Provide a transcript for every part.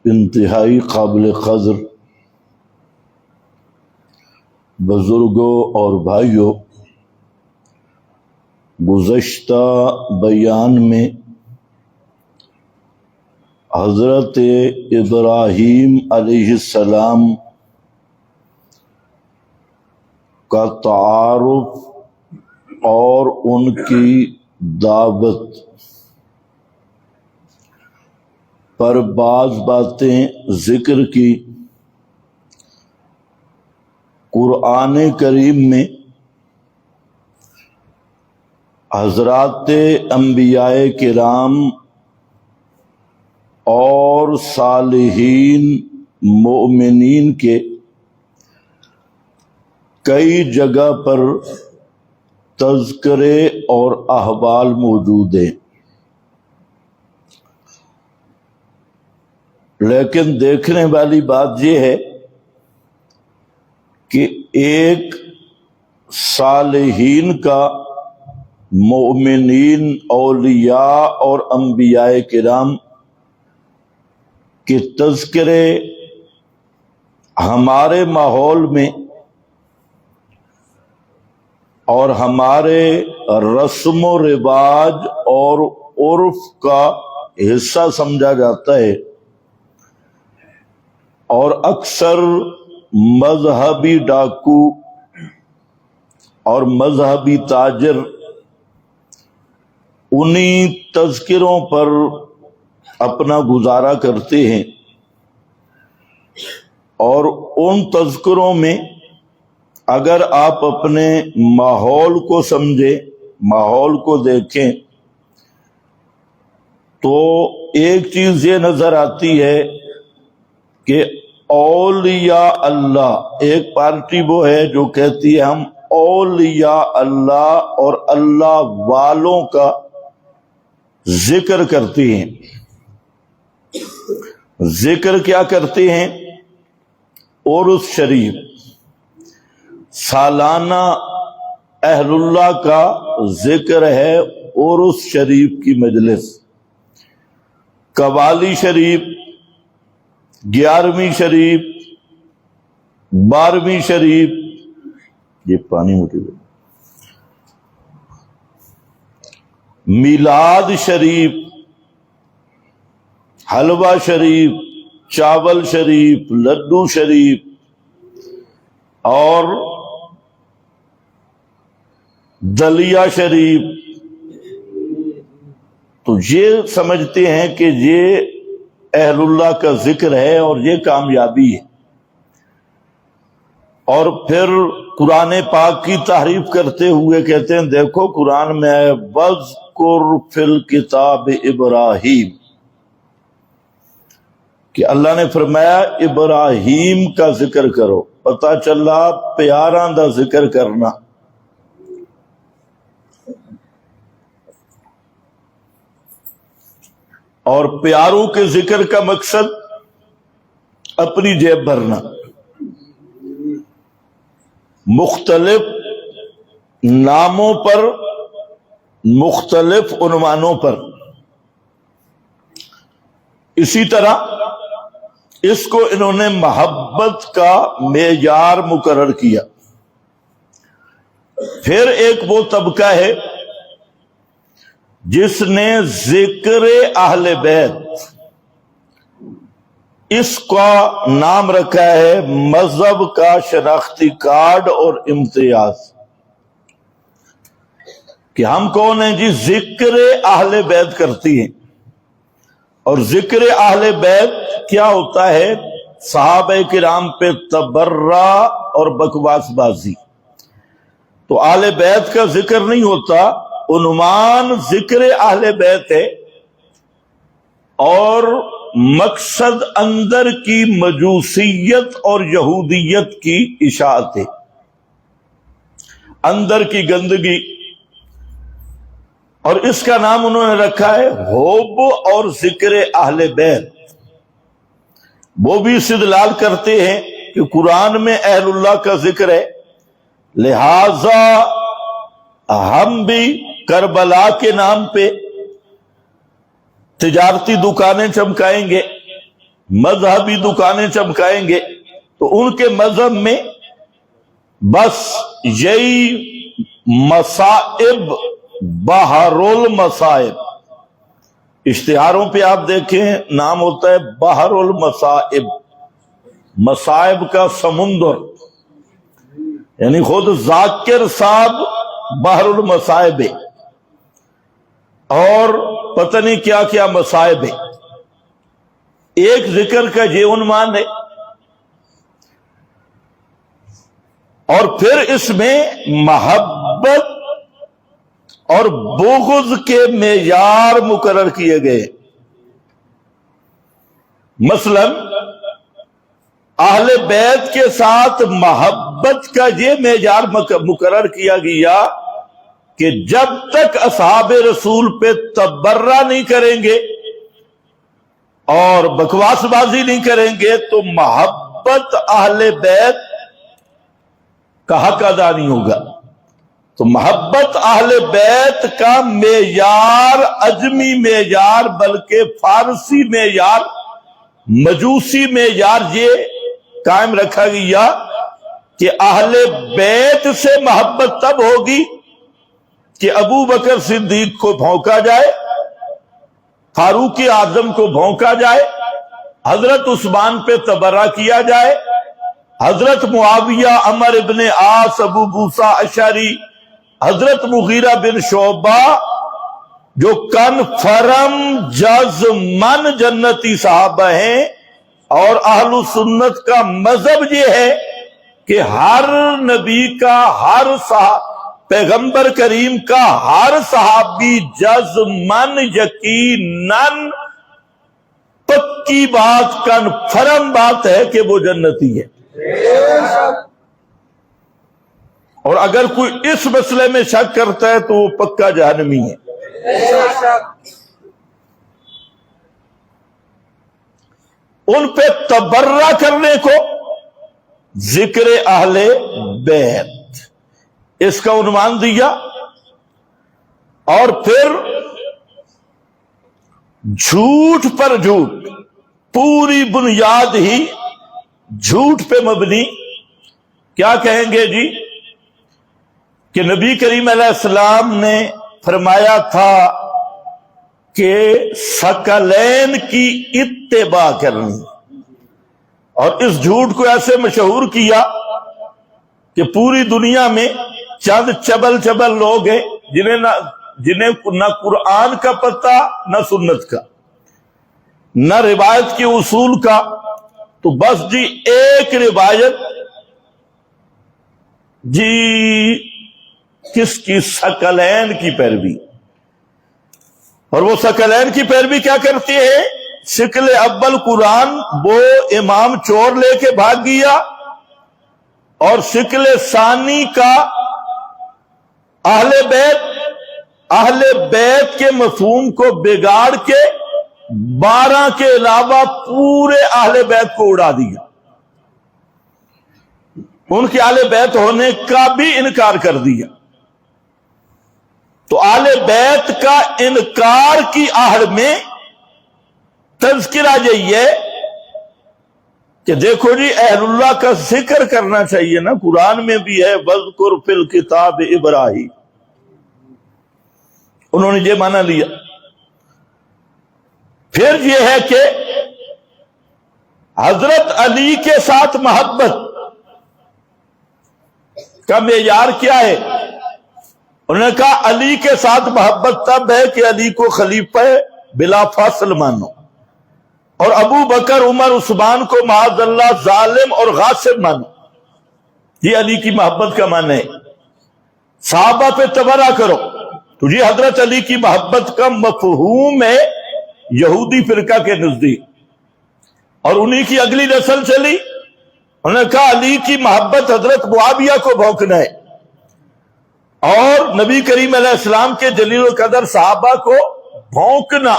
انتہائی قابل قدر بزرگوں اور بھائیوں، گزشتہ بیان میں حضرت ابراہیم علیہ السلام کا تعارف اور ان کی دعوت پر بعض باتیں ذکر کی۔ قرآن کریم میں حضرات انبیاء کرام اور صالحین مومنین کے کئی جگہ پر تذکرے اور احوال موجود ہیں، لیکن دیکھنے والی بات یہ ہے کہ ایک صالحین کا، مومنین، اولیاء اور انبیاء کرام کے تذکرے ہمارے ماحول میں اور ہمارے رسم و رواج اور عرف کا حصہ سمجھا جاتا ہے، اور اکثر مذہبی ڈاکو اور مذہبی تاجر انہی تذکروں پر اپنا گزارا کرتے ہیں، اور ان تذکروں میں اگر آپ اپنے ماحول کو سمجھیں، ماحول کو دیکھیں، تو ایک چیز یہ نظر آتی ہے کہ اولیاء اللہ، ایک پارٹی وہ ہے جو کہتی ہے ہم اولیاء اللہ اور اللہ والوں کا ذکر کرتے ہیں۔ ذکر کیا کرتے ہیں؟ عرس شریف، سالانہ اہل اللہ کا ذکر ہے، عرس شریف کی مجلس، قوالی شریف، 11ویں شریف، 12ویں شریف، یہ پانی مٹی دے، میلاد شریف، حلوہ شریف، چاول شریف، لڈو شریف، اور دلیا شریف، تو یہ سمجھتے ہیں کہ یہ اہل اللہ کا ذکر ہے اور یہ کامیابی ہے، اور پھر قرآن پاک کی تعریف کرتے ہوئے کہتے ہیں دیکھو قرآن میں ہے وَاذْكُرْ فِي الْكِتَابِ ابراہیم، کہ اللہ نے فرمایا ابراہیم کا ذکر کرو، پتہ چلا پیاراں دا ذکر کرنا۔ اور پیاروں کے ذکر کا مقصد اپنی جیب بھرنا، مختلف ناموں پر، مختلف عنوانوں پر۔ اسی طرح اس کو انہوں نے محبت کا معیار مقرر کیا۔ پھر ایک وہ طبقہ ہے جس نے ذکر اہل بیت، اس کا نام رکھا ہے مذہب کا شناختی کارڈ اور امتیاز، کہ ہم کون ہیں جی؟ ذکر اہل بیت کرتی ہیں۔ اور ذکر اہل بیت کیا ہوتا ہے؟ صحابہ کرام پہ تبرہ اور بکواس بازی، تو اہل بیت کا ذکر نہیں ہوتا، عنوان ذکر اہل بیت ہے، اور مقصد اندر کی مجوسیت اور یہودیت کی اشاعت ہے، اندر کی گندگی، اور اس کا نام انہوں نے رکھا ہے حب اور ذکر اہل بیت۔ وہ بھی استدلال کرتے ہیں کہ قرآن میں اہل اللہ کا ذکر ہے، لہذا ہم بھی کربلا کے نام پہ تجارتی دکانیں چمکائیں گے، مذہبی دکانیں چمکائیں گے، تو ان کے مذہب میں بس یہی مصائب بحر المصائب، اشتہاروں پہ آپ دیکھیں نام ہوتا ہے بحر المصائب، مصائب کا سمندر، یعنی خود ذاکر صاحب بحر المصائب ہے، اور پتہ نہیں کیا کیا مصائب ہے۔ ایک ذکر کا یہ عنوان ہے، اور پھر اس میں محبت اور بغض کے معیار مقرر کیے گئے۔ مثلا اہل بیت کے ساتھ محبت کا یہ معیار مقرر کیا گیا کہ جب تک اصحاب رسول پہ تبرہ نہیں کریں گے اور بکواس بازی نہیں کریں گے تو محبت اہل بیت کا حق ادا نہیں ہوگا۔ تو محبت اہل بیت کا معیار عجمی معیار بلکہ فارسی معیار، مجوسی معیار یہ قائم رکھا گیا کہ اہل بیت سے محبت تب ہوگی کہ ابو بکر صدیق کو بھونکا جائے، فاروق اعظم کو بھونکا جائے، حضرت عثمان پہ تبرہ کیا جائے، حضرت معاویہ، عمر ابن عاص، ابو موسیٰ اشعری، حضرت مغیرہ بن شعبہ جو کنفرم جزمن جنتی صحابہ ہیں، اور اہل سنت کا مذہب یہ ہے کہ ہر نبی کا، ہر پیغمبر کریم کا ہر صحابی جزمن یقیناً پکی بات، کنفرم بات ہے کہ وہ جنتی ہے۔ اور اگر کوئی اس مسئلے میں شک کرتا ہے تو وہ پکا جہنمی ہے۔ ان پہ تبرہ کرنے کو ذکر اہل بیت اس کا عنوان دیا، اور پھر جھوٹ پر جھوٹ، پوری بنیاد ہی جھوٹ پہ مبنی۔ کیا کہیں گے جی کہ نبی کریم علیہ السلام نے فرمایا تھا کہ ثقلین کی اتباع کرنی، اور اس جھوٹ کو ایسے مشہور کیا کہ پوری دنیا میں چند چبل لوگ ہیں جنہیں نہ قرآن کا پتہ، نہ سنت کا، نہ روایت کے اصول کا، تو بس جی ایک روایت جی کس کی؟ ثقلین کی پیروی۔ اور وہ ثقلین کی پیروی کیا کرتی ہے؟ شکل اول قرآن وہ امام چور لے کے بھاگ گیا، اور شکل ثانی کا اہل بیت کے مفہوم کو بگاڑ کے 12 کے علاوہ پورے اہل بیت کو اڑا دیا، ان کے اہل بیت ہونے کا بھی انکار کر دیا۔ تو اہل بیت کا انکار کی آڑ میں تذکرہ یہی ہے کہ دیکھو جی اہل اللہ کا ذکر کرنا چاہیے نا، قرآن میں بھی ہے وَاذْكُرْ فِي الْكِتَابِ ابراہیم، انہوں نے یہ معنی لیا۔ پھر یہ ہے کہ حضرت علی کے ساتھ محبت کا معیار کیا ہے؟ انہوں نے کہا علی کے ساتھ محبت تب ہے کہ علی کو خلیفہ بلا فاصل مانو، اور ابو بکر، عمر، عثمان کو معاذ اللہ ظالم اور غاصب مانو۔ یہ علی کی محبت کا معنی ہے۔ صحابہ پہ تبرہ کرو، تو یہ حضرت علی کی محبت کا مفہوم ہے یہودی فرقہ کے نزدیک، اور انہی کی اگلی نسل چلی، انہوں نے کہا علی کی محبت حضرت معاویہ کو بھونکنا ہے، اور نبی کریم علیہ السلام کے جلیل القدر صحابہ کو بھونکنا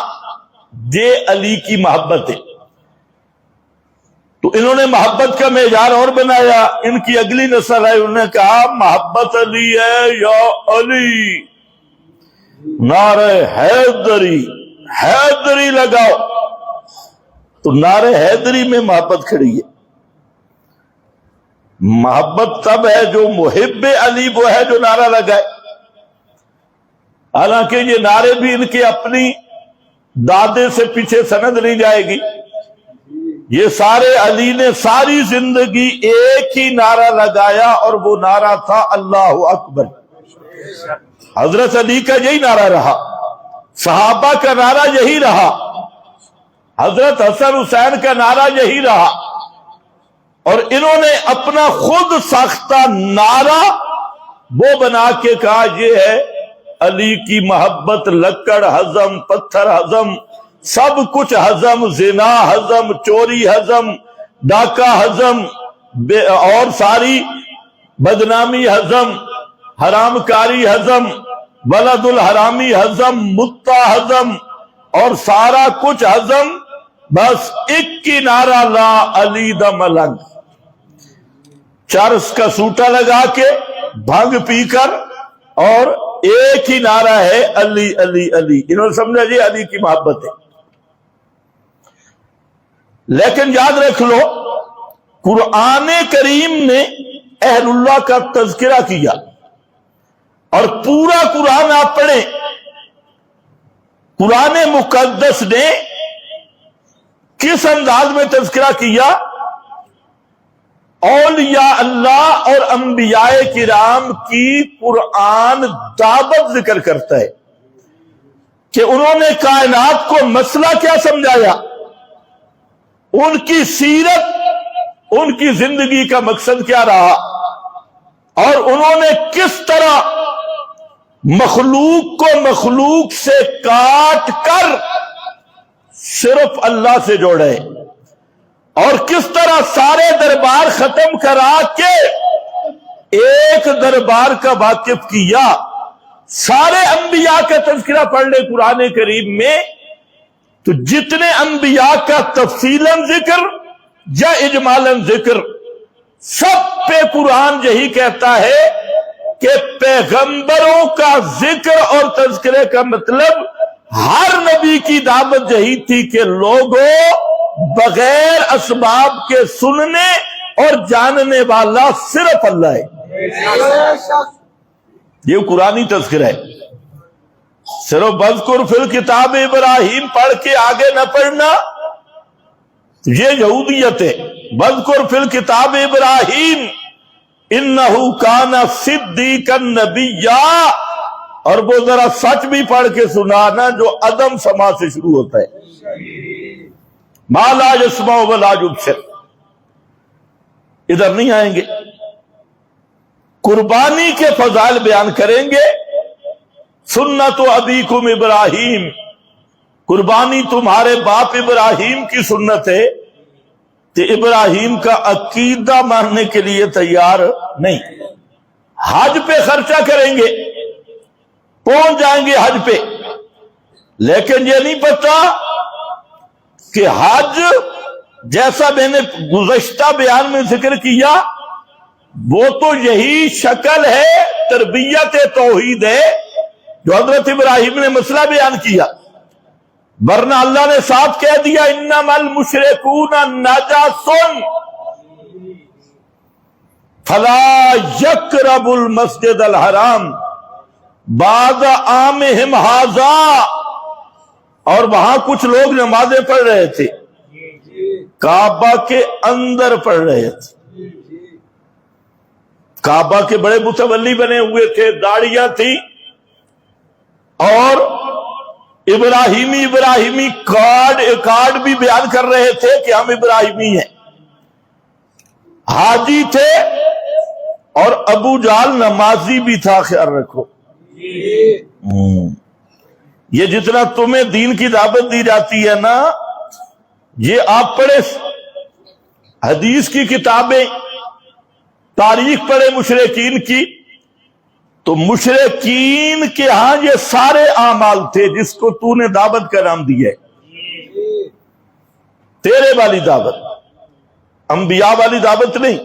یہ علی کی محبت ہے۔ تو انہوں نے محبت کا معیار اور بنایا، ان کی اگلی نسل ہے، انہوں نے کہا محبت علی ہے یا علی، نعرہ حیدری، حیدری لگاؤ۔ تو نعرے حیدری میں محبت کھڑی ہے۔ محبت تب ہے جو محب علی وہ ہے جو نعرہ لگائے، حالانکہ یہ نعرے بھی ان کے اپنی دادے سے پیچھے سند نہیں جائے گی۔ یہ سارے علی نے ساری زندگی ایک ہی نعرہ لگایا، اور وہ نعرہ تھا اللہ اکبر۔ حضرت علی کا یہی نعرہ رہا، صحابہ کا نعرہ یہی رہا، حضرت حسن حسین کا نعرہ یہی رہا، اور انہوں نے اپنا خود ساختہ نعرہ وہ بنا کے کہا یہ ہے علی کی محبت، لکڑ ہضم، پتھر ہضم، سب کچھ ہضم، زنا ہضم، چوری ہضم، ڈاکہ ہضم، اور ساری بدنامی ہضم، حرام کاری ہضم، ولد الحرامی ہضم، متا ہضم، اور سارا کچھ ہضم، بس ایک کی نعرہ لا علی دا ملنگ، چرس کا سوٹا لگا کے بھنگ پی کر، اور ایک ہی نعرہ ہے علی علی علی۔ انہوں نے سمجھا جی علی کی محبت ہے۔ لیکن یاد رکھ لو، قرآن کریم نے اہل اللہ کا تذکرہ کیا، اور پورا قرآن آپ پڑھیں، قرآن مقدس نے کس انداز میں تذکرہ کیا؟ اولیاء اللہ اور انبیاء کرام کی قرآن دعوت ذکر کرتا ہے کہ انہوں نے کائنات کو مسئلہ کیا سمجھایا، ان کی سیرت، ان کی زندگی کا مقصد کیا رہا، اور انہوں نے کس طرح مخلوق کو مخلوق سے کاٹ کر صرف اللہ سے جوڑے، اور کس طرح سارے دربار ختم کرا کے ایک دربار کا واقف کیا۔ سارے انبیاء کا تذکرہ پڑھ لے قرآن کریم میں، تو جتنے انبیاء کا تفصیلاً ذکر یا اجمالاً ذکر، سب پہ قرآن یہی کہتا ہے کہ پیغمبروں کا ذکر اور تذکرے کا مطلب ہر نبی کی دعوت یہی تھی کہ لوگوں بغیر اسباب کے سننے اور جاننے والا صرف اللہ ہے۔ یہ قرآنی تذکرہ ہے۔ صرف بذکر فی الکتاب ابراہیم پڑھ کے آگے نہ پڑھنا، یہ یہودیت ہے۔ بذکر فی الکتاب ابراہیم انہ کان صدیقا نبیا، اور وہ ذرا سچ بھی پڑھ کے سنانا جو عدم سما سے شروع ہوتا ہے، ما لا یسمع ولا یبصر۔ ادھر نہیں آئیں گے، قربانی کے فضائل بیان کریں گے۔ سنت ابیکم ابراہیم، قربانی تمہارے باپ ابراہیم کی سنت ہے، کہ ابراہیم کا عقیدہ ماننے کے لیے تیار نہیں۔ حج پہ خرچہ کریں گے، پہنچ جائیں گے حج پہ، لیکن یہ نہیں پتا کہ حج جیسا میں نے گزشتہ بیان میں ذکر کیا، وہ تو یہی شکل ہے، تربیت توحید ہے جو حضرت ابراہیم نے مسئلہ بیان کیا، ورنہ اللہ نے صاف کہہ دیا انما المشرکون نجس فلا یقربوا المسجد الحرام بعد عامہم ھذا۔ اور وہاں کچھ لوگ نمازیں پڑھ رہے تھے، کعبہ کے اندر پڑھ رہے تھے، کعبہ کے بڑے متولی بنے ہوئے تھے، داڑیاں تھی، اور ابراہیمی کارڈ بھی بیان کر رہے تھے کہ ہم ابراہیمی ہیں، حاجی تھے، اور ابو جہل نمازی بھی تھا، خیال رکھو۔ یہ جتنا تمہیں دین کی دعوت دی جاتی ہے نا، یہ آپ پڑھے حدیث کی کتابیں، تاریخ پڑھے مشرکین کی، تو مشرکین کے ہاں یہ سارے اعمال تھے جس کو تو نے دعوت کا نام دیا ہے، تیرے والی دعوت، انبیاء والی دعوت نہیں۔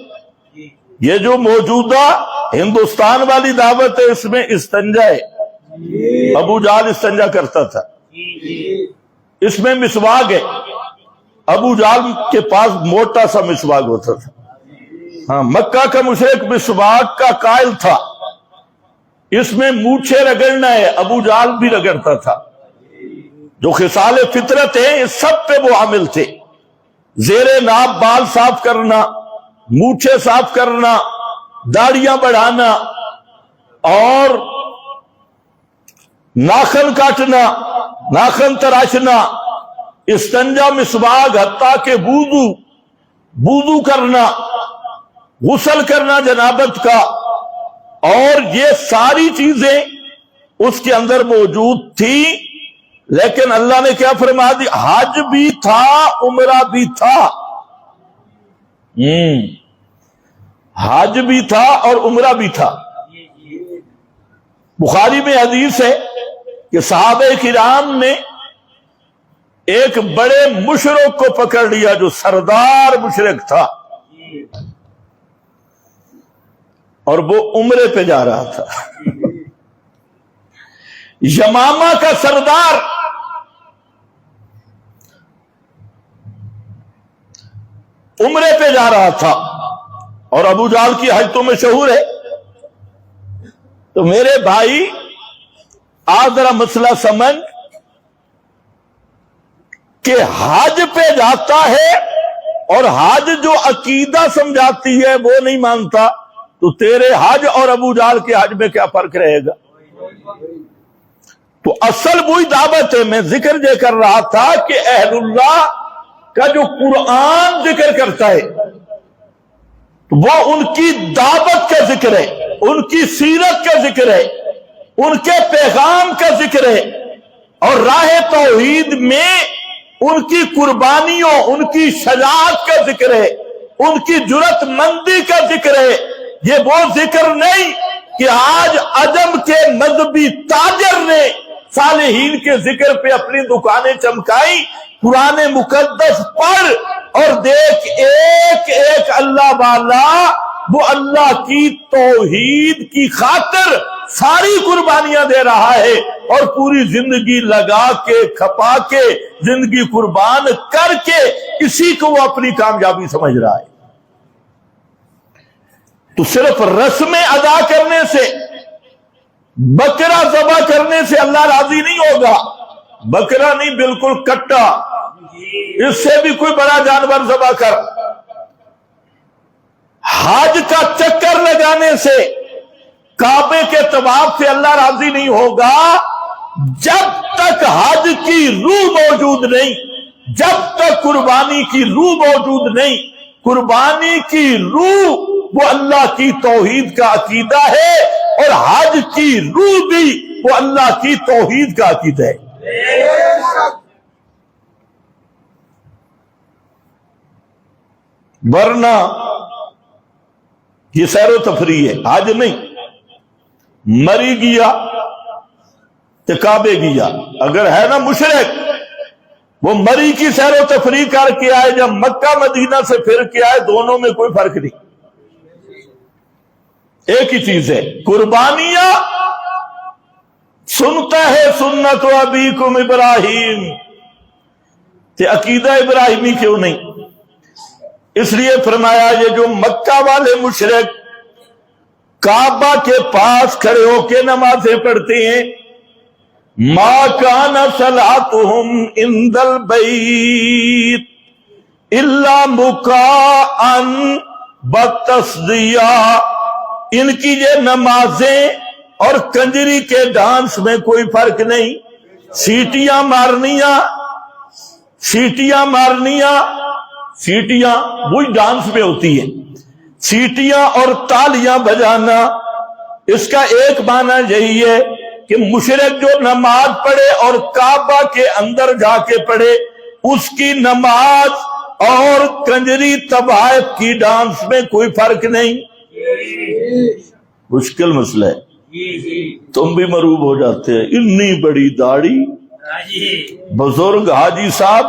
یہ جو موجودہ ہندوستان والی دعوت ہے، اس میں استنجا ہے، ابو جہل استنجا کرتا تھا، اس میں مسواک ہے، ابو جہل کے پاس موٹا سا مسواک ہوتا تھا. ہاں، مکہ کا مشرک مسواک کا قائل تھا، اس میں مونچھیں رگڑنا ہے، ابو جہل بھی رگڑتا تھا. جو خصال فطرت ہیں اس سب پہ وہ عامل تھے. زیر ناب بال صاف کرنا، مونچھیں صاف کرنا، داڑیاں بڑھانا اور ناخن کاٹنا، ناخن تراشنا، استنجا مسواک، حتیٰ کہ وضو کرنا، غسل کرنا جنابت کا، اور یہ ساری چیزیں اس کے اندر موجود تھی. لیکن اللہ نے کیا فرما دی؟ حج بھی تھا، عمرہ بھی تھا. حج بھی تھا اور عمرہ بھی تھا. بخاری میں حدیث ہے کہ صحابہ کرام نے ایک بڑے مشرک کو پکڑ لیا جو سردار مشرک تھا، اور وہ عمرے پہ جا رہا تھا. یمامہ کا سردار عمرے پہ جا رہا تھا، اور ابو جہل کی حج تو مشہور ہے. تو میرے بھائی آج ذرا مسئلہ سمجھ کہ حج پہ جاتا ہے اور حج جو عقیدہ سمجھاتی ہے وہ نہیں مانتا، تو تیرے حج اور ابو جہل کے حج میں کیا فرق رہے گا؟ تو اصل وہی دعوت ہے. میں ذکر یہ کر رہا تھا کہ اہل اللہ کا جو قرآن ذکر کرتا ہے وہ ان کی دعوت کا ذکر ہے، ان کی سیرت کا ذکر ہے، ان کے پیغام کا ذکر ہے، اور راہ توحید میں ان کی قربانیوں، ان کی شجاعت کا ذکر ہے، ان کی جرأت مندی کا ذکر ہے. یہ وہ ذکر نہیں کہ آج عجم کے مذہبی تاجر نے صالحین کے ذکر پہ اپنی دکانیں چمکائی. قرآن مقدس پڑھ اور دیکھ، ایک ایک اللہ والا وہ اللہ کی توحید کی خاطر ساری قربانیاں دے رہا ہے، اور پوری زندگی لگا کے کھپا کے زندگی قربان کر کے اسی کو وہ اپنی کامیابی سمجھ رہا ہے. تو صرف رسمیں ادا کرنے سے، بکرا ذبح کرنے سے اللہ راضی نہیں ہوگا. بکرا نہیں، بالکل کٹا، اس سے بھی کوئی بڑا جانور ذبح کر. حج کا چکر لگانے سے، کعبے کے طواف سے اللہ راضی نہیں ہوگا جب تک حج کی روح موجود نہیں، جب تک قربانی کی روح موجود نہیں. قربانی کی روح وہ اللہ کی توحید کا عقیدہ ہے، اور حج کی روح بھی وہ اللہ کی توحید کا عقیدہ ہے. ورنہ یہ سیر و تفریح ہے، حج نہیں. مری گیا تو کعبے گیا. اگر ہے نا مشرک، وہ مری کی سیر و تفریح کر کے آئے، جب مکہ مدینہ سے پھر کے آئے، دونوں میں کوئی فرق نہیں، ایک ہی چیز ہے. قربانیاں سنتا ہے سنت ابیکم ابراہیم، کہ عقیدہ ابراہیمی کیوں نہیں؟ اس لیے فرمایا یہ جو مکہ والے مشرک کعبہ کے پاس کھڑے ہو کے نمازیں پڑھتے ہیں، ما کان صلاتہم عند البیت الا مکاء وتصدیہ، ان کی یہ نمازیں اور کنجری کے ڈانس میں کوئی فرق نہیں. سیٹیاں وہی ڈانس میں ہوتی ہیں. سیٹیاں اور تالیاں بجانا، اس کا ایک معنی یہی ہے کہ مشرک جو نماز پڑھے اور کعبہ کے اندر جا کے پڑھے، اس کی نماز اور کنجری طوائف کی ڈانس میں کوئی فرق نہیں. مشکل مسئلہ ہے. تم بھی مروب ہو جاتے ہیں، اتنی بڑی داڑھی، بزرگ حاجی صاحب،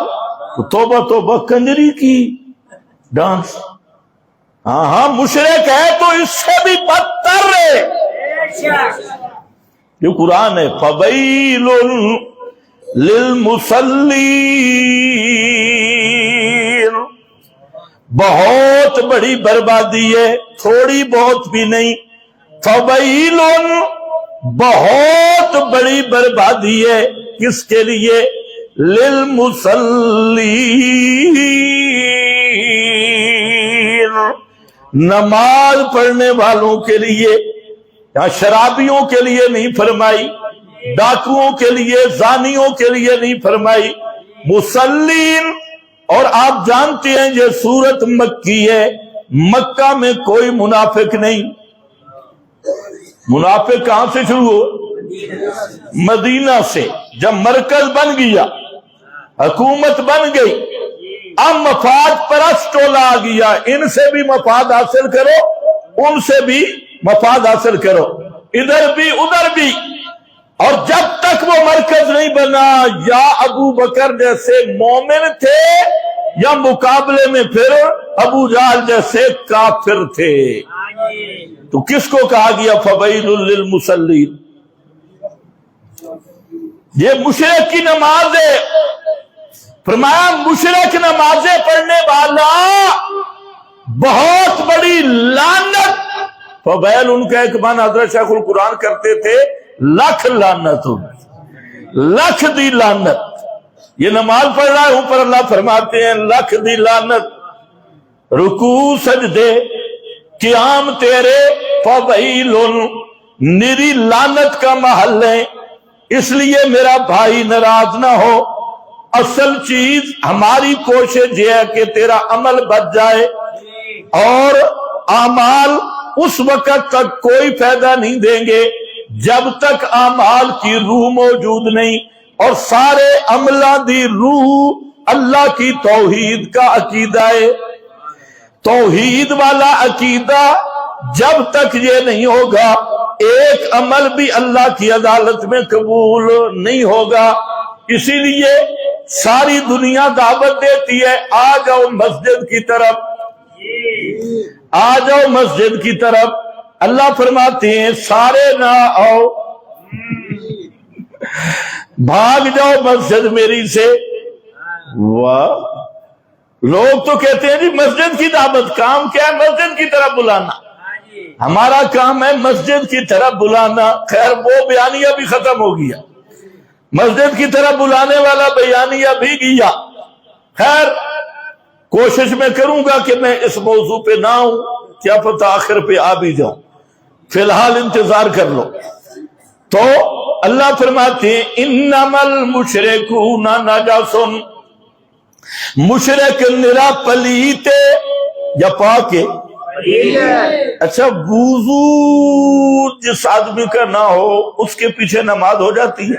توبہ توبہ، کنجری کی ڈانس. ہاں مشرک ہے تو اس سے بھی بدتر ہے. یہ قرآن ہے، فَوَيْلٌ لِلْمُصَلِّينَ بہت بڑی بربادی ہے، تھوڑی بہت بھی نہیں. فویلن بہت بڑی بربادی ہے کس کے لیے؟ للمصلین، نماز پڑھنے والوں کے لیے. یہاں شرابیوں کے لیے نہیں فرمائی، ڈاکوؤں کے لیے، زانیوں کے لیے نہیں فرمائی، مصلین. اور آپ جانتے ہیں یہ سورت مکی ہے، مکہ میں کوئی منافق نہیں. منافق کہاں سے شروع ہو؟ مدینہ سے. جب مرکز بن گیا، حکومت بن گئی، اب مفاد پرست ٹولا آ گیا، ان سے بھی مفاد حاصل کرو، ان سے بھی مفاد حاصل کرو، ادھر بھی ادھر بھی. اور جب تک وہ مرکز نہیں بنا، یا ابو بکر جیسے مومن تھے یا مقابلے میں پھر ابو جہل جیسے کافر تھے. تو کس کو کہا گیا فویل للمصلین؟ یہ مشرک کی نماز ہے. فرمایا مشرک نمازیں پڑھنے والا بہت بڑی لعنت. فویل ان کا ایک معنی حضرت شیخ القرآن کرتے تھے، لکھ لعنت، لکھ دی لعنت. یہ نماز پڑھ رہا ہے، اوپر اللہ فرماتے ہیں لکھ دی لعنت. رکوع سجدے قیام تیرے فویل نری لعنت کا محل ہے. اس لیے میرا بھائی ناراض نہ ہو، اصل چیز ہماری کوشش یہ ہے کہ تیرا عمل بچ جائے، اور اعمال اس وقت تک کوئی فائدہ نہیں دیں گے جب تک اعمال کی روح موجود نہیں. اور سارے عملہ دی روح اللہ کی توحید کا عقیدہ ہے. توحید والا عقیدہ جب تک یہ نہیں ہوگا، ایک عمل بھی اللہ کی عدالت میں قبول نہیں ہوگا. اسی لیے ساری دنیا دعوت دیتی ہے، آ جاؤ مسجد کی طرف، آ جاؤ مسجد کی طرف. اللہ فرماتے ہیں سارے نہ آؤ، بھاگ جاؤ مسجد میری سے. واہ، لوگ تو کہتے ہیں جی مسجد کی دعوت، کام کیا ہے؟ مسجد کی طرف بلانا. ہمارا کام ہے مسجد کی طرف بلانا. خیر وہ بیانیہ بھی ختم ہو گیا، مسجد کی طرف بلانے والا بیانیہ بھی گیا. خیر کوشش میں کروں گا کہ میں اس موضوع پہ نہ ہوں، کیا پتہ آخر پہ آ بھی جاؤں، فی الحال انتظار کر لو. تو اللہ فرماتے ہیں انما المشرکون نجس، مشرک نرا پلیت یا پاک ہے. اچھا وضو جس آدمی کا نہ ہو اس کے پیچھے نماز ہو جاتی ہے؟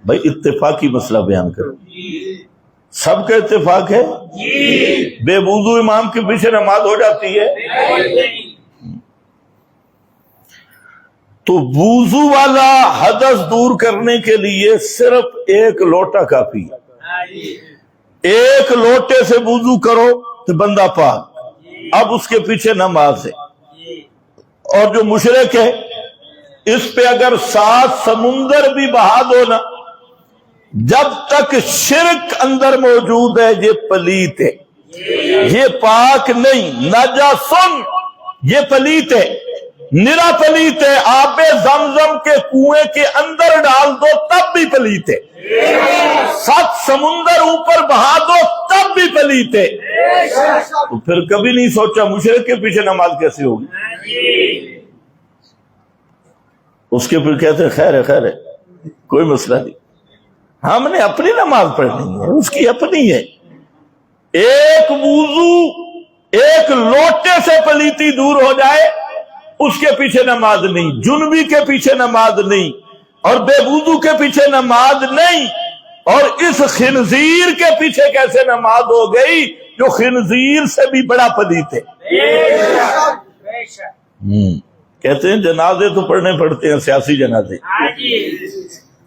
بھائی اتفاقی مسئلہ بیان کرو، سب کا اتفاق ہے بے وضو امام کے پیچھے نماز ہو جاتی ہے؟ تو وضو والا حدث دور کرنے کے لیے صرف ایک لوٹا کافی ہے. ایک لوٹے سے وضو کرو تو بندہ پاک. اب اس کے پیچھے نماز ہے. اور جو مشرک ہے اس پہ اگر 7 سمندر بھی بہا دو نا، جب تک شرک اندر موجود ہے یہ پلیت ہے، یہ پاک نہیں. نجاسن یہ پلیت ہے، نرا پلیت ہے. آب زمزم کے کنویں کے اندر ڈال دو تب بھی پلیت ہے، 7 سمندر اوپر بہا دو تب بھی پلیت ہے. تو پھر کبھی نہیں سوچا مشرک کے پیچھے نماز کیسے ہوگی؟ اس کے پھر کہتے ہیں خیر ہے خیر ہے، کوئی مسئلہ نہیں، ہم نے اپنی نماز پڑھنی ہے، اس کی اپنی ہے. ایک وضو ایک لوٹے سے پلیتی دور ہو جائے اس کے پیچھے نماز نہیں، جنبی کے پیچھے نماز نہیں، اور بے وضو کے پیچھے نماز نہیں. اور اس خنزیر کے پیچھے کیسے نماز ہو گئی جو خنزیر سے بھی بڑا پلیت ہے؟ کہتے ہیں جنازے تو پڑھنے پڑتے ہیں، سیاسی جنازے.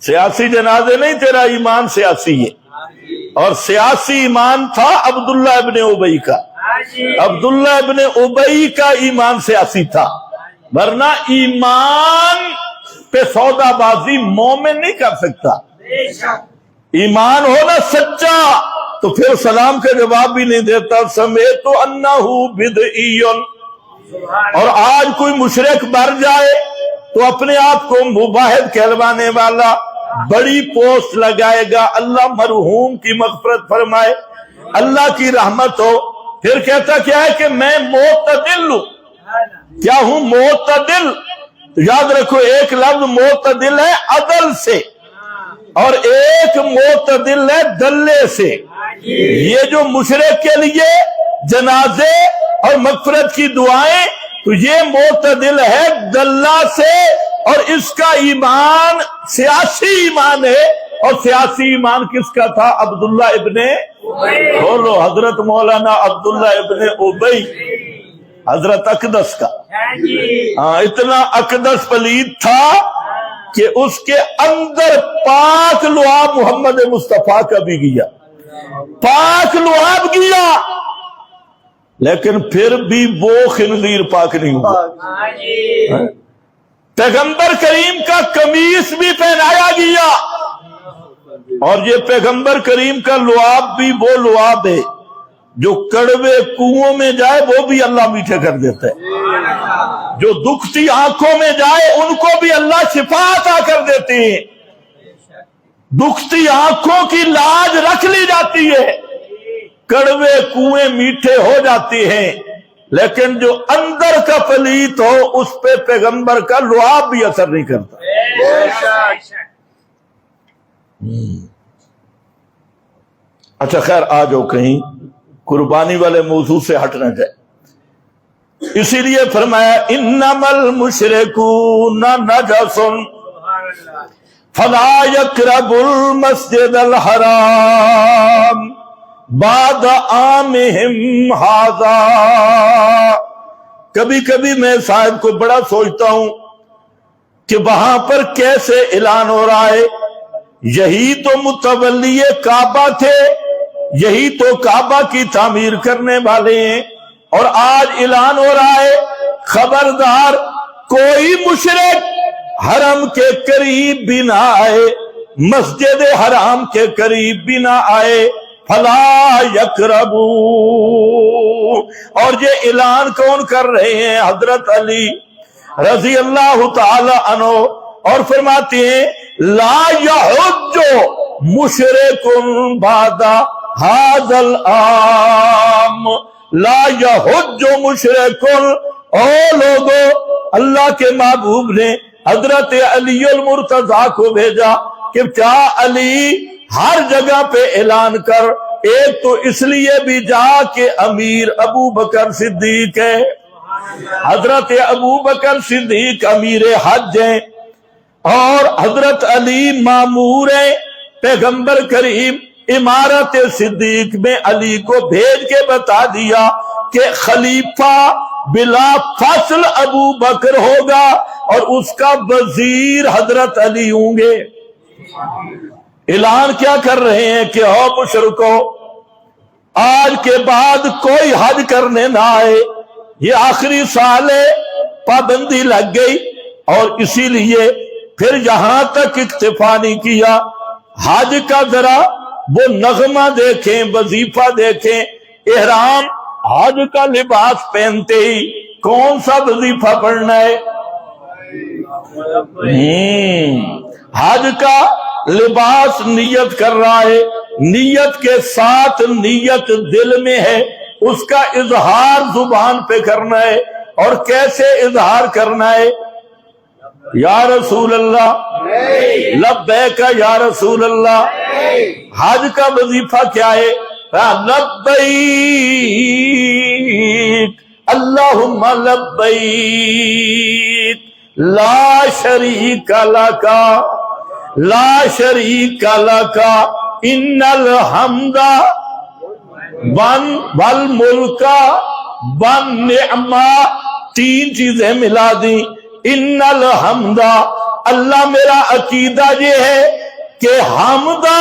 سیاسی جنازے نہیں، تیرا ایمان سیاسی ہے. اور سیاسی ایمان تھا عبداللہ ابن ابی کا. عبداللہ ابن ابی کا ایمان سیاسی تھا، ورنہ ایمان پہ سودا بازی مومن نہیں کر سکتا. ایمان ہونا سچا تو تو پھر سلام کا جواب بھی نہیں دیتا. سمیت انہو بدعیٌ. اور آج کوئی مشرک مر جائے تو اپنے آپ کو مباحد کہلوانے والا بڑی پوسٹ لگائے گا, اللہ مرحوم کی مغفرت فرمائے, اللہ کی رحمت ہو. پھر کہتا کیا ہے کہ میں معتدل ہوں. کیا ہوں؟ معتدل. یاد رکھو, ایک لفظ معتدل ہے عدل سے, اور ایک معتدل ہے دلے سے. یہ جو مشرک کے لیے جنازے اور مغفرت کی دعائیں, تو یہ معتدل ہے دلہ سے, اور اس کا ایمان سیاسی ایمان ہے. اور سیاسی ایمان کس کا تھا؟ عبداللہ ابن, بولو حضرت مولانا عبداللہ ابن ابی, حضرت اقدس کا. ہاں, اتنا اقدس پلید تھا کہ اس کے اندر پاک لعاب محمد مصطفیٰ کا بھی گیا, پاک لعاب گیا, لیکن پھر بھی وہ خنزیر پاک نہیں ہوا. پیغمبر کریم کا قمیص بھی پہنایا گیا, اور یہ پیغمبر کریم کا لعاب بھی وہ لعاب ہے جو کڑوے کنووں میں جائے وہ بھی اللہ میٹھے کر دیتا ہے, جو دکھتی آنکھوں میں جائے ان کو بھی اللہ شفا عطا کر دیتے ہیں. دکھتی آنکھوں کی لاج رکھ لی جاتی ہے, کڑوے کنویں میٹھے ہو جاتے ہیں, لیکن جو اندر کا پلیت ہو اس پہ پیغمبر کا لعاب بھی اثر نہیں کرتا. اچھا خیر, آ جاؤ کہیں قربانی والے موضوع سے ہٹ نہ جائے. اسی لیے فرمایا انما المشرکون نجس فلا يقربوا المسجد الحرام بعد عامهم هذا. کبھی کبھی میں صاحب کو بڑا سوچتا ہوں کہ وہاں پر کیسے اعلان ہو رہا ہے. یہی تو متولی کعبہ تھے, یہی تو کعبہ کی تعمیر کرنے والے ہیں, اور آج اعلان ہو رہا ہے خبردار کوئی مشرک حرم کے قریب بھی نہ آئے, مسجد حرام کے قریب بھی نہ آئے. فلا یقربو. اور یہ اعلان کون کر رہے ہیں؟ حضرت علی رضی اللہ تعالی عنہ, اور فرماتے ہیں لا یحج مشرک بعد ھذا العام. لا یحج مشرک. او لوگو, اللہ کے محبوب نے حضرت علی المرتضیٰ کو بھیجا کہ کیا علی ہر جگہ پہ اعلان کر. ایک تو اس لیے بھی جا کہ امیر ابو بکر صدیق ہے, حضرت ابو بکر صدیق امیر حج ہیں, اور حضرت علی مامور ہیں. پیغمبر کریم امارت صدیق میں علی کو بھیج کے بتا دیا کہ خلیفہ بلا فصل ابو بکر ہوگا, اور اس کا وزیر حضرت علی ہوں گے. اعلان کیا کر رہے ہیں کہ او مشرکو, آج کے بعد کوئی حج کرنے نہ آئے. یہ آخری سال ہے, پابندی لگ گئی, اور اسی لیے پھر یہاں تک اکتفا نہیں کیا. حج کا ذرا وہ نغمہ دیکھیں, وظیفہ دیکھیں. احرام حج کا لباس پہنتے ہی کون سا وظیفہ پڑھنا ہے؟ حج کا لباس نیت کر رہا ہے, نیت کے ساتھ نیت دل میں ہے, اس کا اظہار زبان پہ کرنا ہے. اور کیسے اظہار کرنا ہے؟ یا رسول اللہ لبیک یا رسول اللہ. حج کا وظیفہ کیا ہے؟ لبیک اللہم لبیک لا شریک لک لا شریک لک ان الحمد والملک والنعمہ. تین چیزیں ملا دی. ان الحمد, اللہ میرا عقیدہ یہ ہے کہ حمدہ,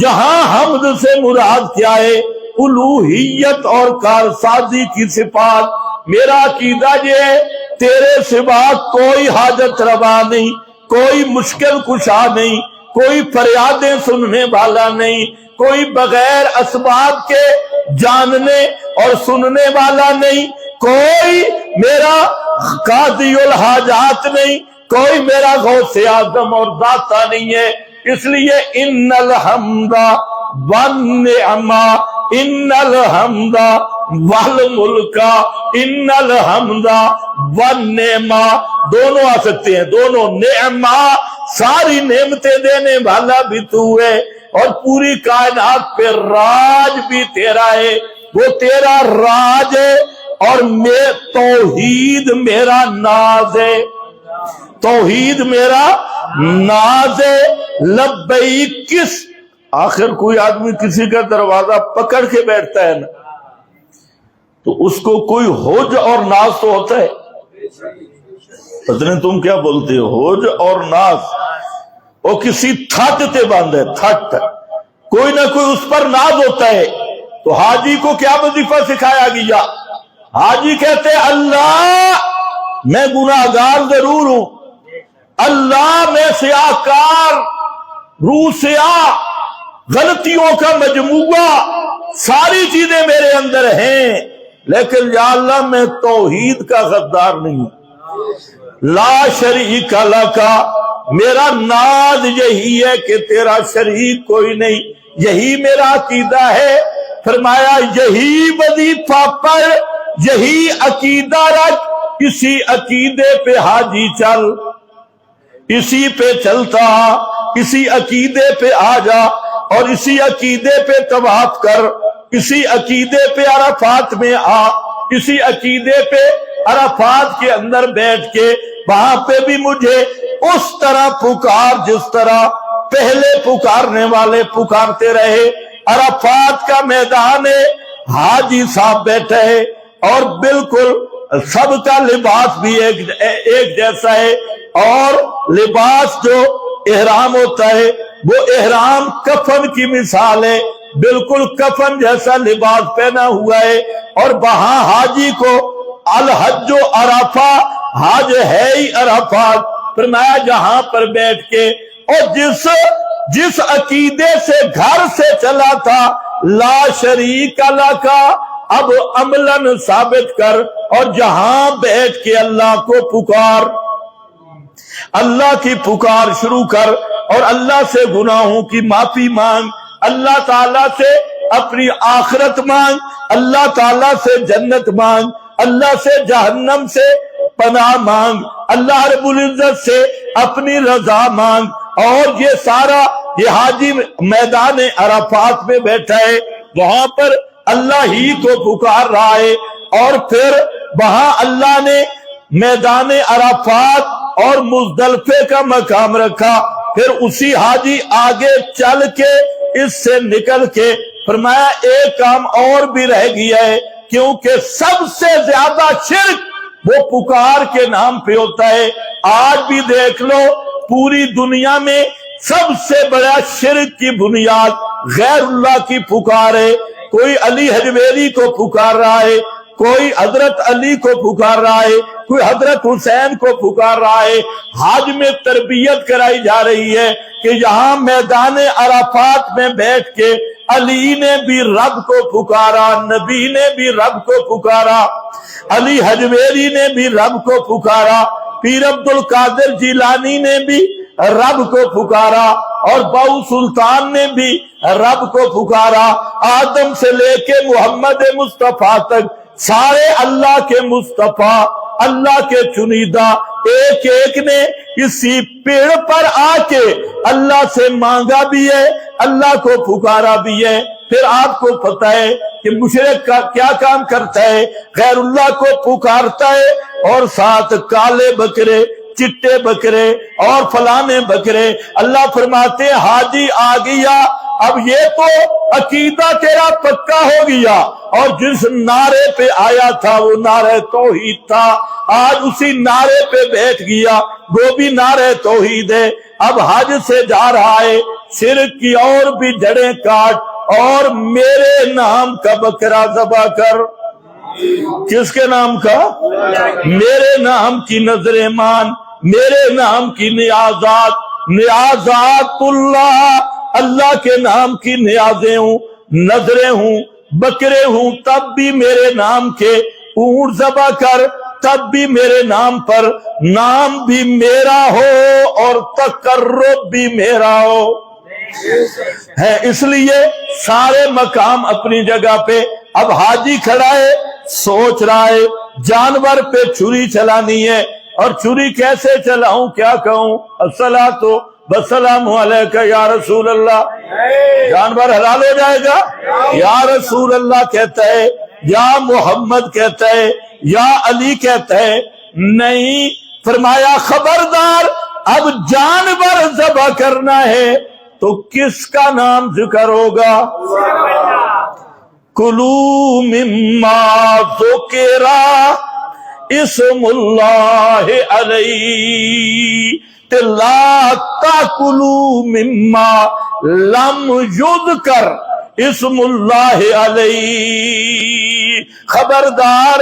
یہاں حمد سے مراد کیا ہے؟ الوہیت اور کارسازی کی صفات. میرا عقیدہ یہ ہے تیرے سوا کوئی حاجت روا نہیں, کوئی مشکل کشا نہیں, کوئی فریادیں سننے والا نہیں, کوئی بغیر اسباب کے جاننے اور سننے والا نہیں، کوئی میرا قاضی الحاجات نہیں، کوئی میرا غوث اعظم اور داتا نہیں ہے۔ اس لیے ان الحمد والنعما، ان الحمد والملک، ان الحمد والنعما، دونوں آ سکتے ہیں، دونوں۔ نعما ساری نعمتیں دینے والا بھی تو ہے، اور پوری کائنات پہ راج بھی تیرا ہے، وہ تیرا راج ہے، اور میں توحید میرا ناز ہے، توحید میرا ناز ہے۔ لبیک کس آخر کوئی آدمی کسی کا دروازہ پکڑ کے بیٹھتا ہے نا، تو اس کو کوئی ہوج اور ناز تو ہوتا ہے۔ پتہ نہیں تم کیا بولتے ہو، ہوج اور ناز، وہ کسی تھٹ تے باندھے، تھٹ، کوئی نہ کوئی اس پر ناز ہوتا ہے۔ تو حاجی کو کیا وظیفہ سکھایا گیا؟ حاجی کہتے ہیں اللہ میں گناہگار ضرور ہوں، اللہ میں سیاہکار، روح سیاہ، غلطیوں کا مجموعہ، ساری چیزیں میرے اندر ہیں، لیکن یا اللہ میں توحید کا غدار نہیں ہوں۔ لا شریک لک، میرا ناز یہی ہے کہ تیرا شریک کوئی نہیں، یہی میرا عقیدہ ہے۔ فرمایا یہی وظیفہ پر، یہی عقیدہ رکھ، اسی عقیدے پہ حاجی چل، اسی پہ چلتا، اسی عقیدے پہ آ جا، اور اسی عقیدے پہ طواف کر، اسی عقیدے پہ عرفات میں آ، اسی عقیدے پہ عرفات کے اندر بیٹھ کے وہاں پہ بھی مجھے اس طرح پکار جس طرح پہلے پکارنے والے پکارتے رہے۔ عرفات کا میدان ہے، حاجی صاحب بیٹھے ہے، اور بالکل سب کا لباس بھی ایک جیسا ہے، اور لباس جو احرام ہوتا ہے وہ احرام کفن کی مثال ہے، بالکل کفن جیسا لباس پہنا ہوا ہے۔ اور وہاں حاجی کو الحج و عرفہ، حج ہے ہی عرفات، فرمایا جہاں پر بیٹھ کے، اور جس عقیدے سے گھر سے چلا تھا لا شریک لک، اب عملاً ثابت کر، اور جہاں بیٹھ کے اللہ کو پکار، اللہ کی پکار شروع کر، اور اللہ سے گناہوں کی معافی مانگ، اللہ تعالیٰ سے اپنی آخرت مانگ، اللہ تعالیٰ سے جنت مانگ، اللہ سے جہنم سے پناہ مانگ، اللہ رب العزت سے اپنی رضا مانگ۔ اور یہ سارا یہ حاجی میدان عرفات میں بیٹھا ہے، وہاں پر اللہ ہی کو پکار رہا ہے، اور پھر وہاں اللہ نے میدان عرفات اور مزدلفے کا مقام رکھا۔ پھر اسی حاجی آگے چل کے اس سے نکل کے فرمایا ایک کام اور بھی رہ گیا ہے، کیونکہ سب سے زیادہ شرک وہ پکار کے نام پہ ہوتا ہے۔ آج بھی دیکھ لو پوری دنیا میں سب سے بڑا شرک کی بنیاد غیر اللہ کی پکار ہے۔ کوئی علی حجویری کو پکار رہا ہے، کوئی حضرت علی کو پکار رہا ہے، کوئی حضرت حسین کو پکار رہا ہے۔ حج میں تربیت کرائی جا رہی ہے کہ یہاں میدان عرفات میں بیٹھ کے علی نے بھی رب کو پکارا، نبی نے بھی رب کو پکارا، علی حجویری نے بھی رب کو پکارا، پیر عبد القادر جیلانی نے بھی رب کو پکارا، اور باؤ سلطان نے بھی رب کو پکارا۔ آدم سے لے کے محمد مصطفیٰ تک سارے اللہ کے مصطفیٰ، اللہ کے چنیدہ، ایک ایک نے اسی پیڑ پر آ کے اللہ سے مانگا بھی ہے، اللہ کو پکارا بھی ہے۔ پھر آپ کو پتہ ہے کہ مشرک کا کیا کام کرتا ہے، غیر اللہ کو پکارتا ہے، اور ساتھ کالے بکرے، چٹے بکرے اور فلانے بکرے۔ اللہ فرماتے ہیں حاجی آ گیا، اب یہ تو عقیدہ تیرا پکا ہو گیا، اور جس نعرے پہ آیا تھا وہ نعرہ توحید تھا، آج اسی نعرے پہ بیٹھ گیا، وہ بھی نعرہ توحید ہے۔ اب حج سے جا رہا ہے، شرک کی اور بھی جڑیں کاٹ، اور میرے نام کا بکرا ذبح کر۔ کس کے نام کا؟ میرے نام کی نظر مان، میرے نام کی نیازات، نیازات اللہ اللہ کے نام کی نیازیں ہوں، نظریں ہوں، بکرے ہوں، تب بھی میرے نام کے، اونٹ ذبح کر تب بھی میرے نام پر، نام بھی میرا ہو اور تقرب بھی میرا ہو ہے۔ اس لیے سارے مقام اپنی جگہ پہ۔ اب حاجی کھڑا ہے، سوچ رہا ہے جانور پہ چھری چلانی ہے، اور چھری کیسے چلاؤں، کیا کہوں؟ الصلاۃ والسلام علیک یا رسول اللہ، جانور حلال ہو جائے گا؟ یا رسول اللہ کہتا ہے، یا محمد کہتا ہے، یا علی کہتا ہے، نہیں۔ فرمایا خبردار، اب جانور ذبح کرنا ہے تو کس کا نام ذکر ہوگا؟ کلوا مما ذکر اسم اللہ علیہ لا تاکلوا مما لم یذکر اسم اللہ علیہ۔ خبردار،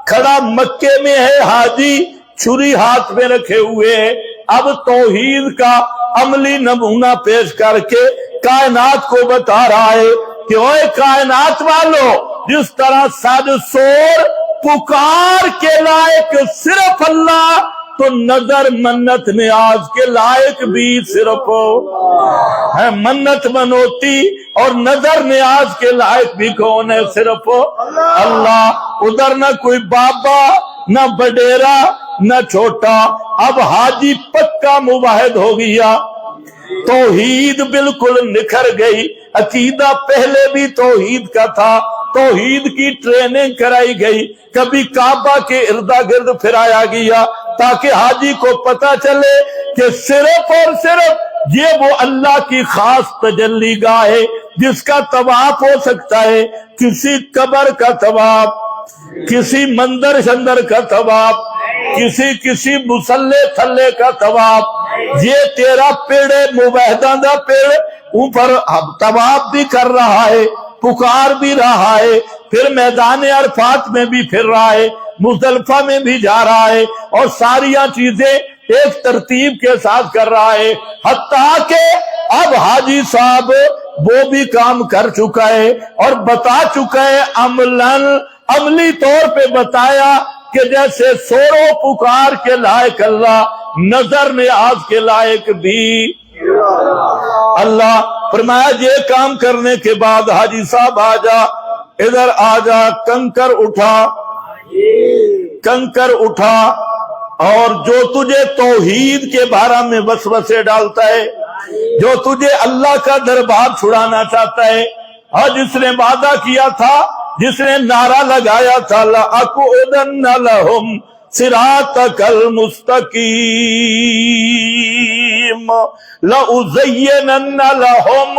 کھڑا مکے میں ہے حاجی، چھری ہاتھ میں رکھے ہوئے ہے، اب توحید کا عملی نمونہ پیش کر کے کائنات کو بتا رہا ہے کہ اوے کائنات والو، جس طرح صد سور پکار کے لائق صرف اللہ، تو نظر منت نیاز کے لائق بھی صرف ہے۔ منت منوتی اور نظر نیاز کے لائق بھی کون ہے؟ صرف اللہ۔ ادھر نہ کوئی بابا، نہ بڈیرا، نہ چھوٹا۔ اب حاجی پکا موحد ہو گیا، توحید بالکل نکھر گئی، عقیدہ پہلے بھی توحید کا تھا، توحید کی ٹریننگ کرائی گئی، کبھی کعبہ کے اردا گرد پھرایا گیا تاکہ حاجی کو پتا چلے کہ صرف اور صرف یہ وہ اللہ کی خاص تجلی گاہ ہے جس کا طواف ہو سکتا ہے، کسی قبر کا طواف، کسی مندر شندر کا طواف، کسی مسلح تھلے کا طواف۔ یہ تیرا پیڑ ہے، موحداں دا پیڑ، اوپر طواف بھی کر رہا ہے، پکار بھی رہا ہے، پھر میدان عرفات میں بھی پھر رہا ہے، مزدلفہ میں بھی جا رہا ہے، اور ساریاں چیزیں ایک ترتیب کے ساتھ کر رہا ہے، حتیٰ کہ اب حاجی صاحب وہ بھی کام کر چکا ہے اور بتا چکا ہے، عملی طور پہ بتایا کہ جیسے سورو پکار کے لائق اللہ، نظر نیاز کے لائق بھی اللہ۔ فرمایا یہ کام کرنے کے بعد حاجی صاحب آجا، ادھر آجا، کنکر اٹھا، کنکر اٹھا، اور جو تجھے توحید کے بارے میں وسوسے ڈالتا ہے، جو تجھے اللہ کا دربار چھڑانا چاہتا ہے، اور جس نے وعدہ کیا تھا، جس نے نعرہ لگایا تھا لَأَقْعُدَنَّ لَهُمْ صِرَاطَكَ الْمُسْتَقِيمَ لَأُزَيِّنَنَّ لَهُمْ،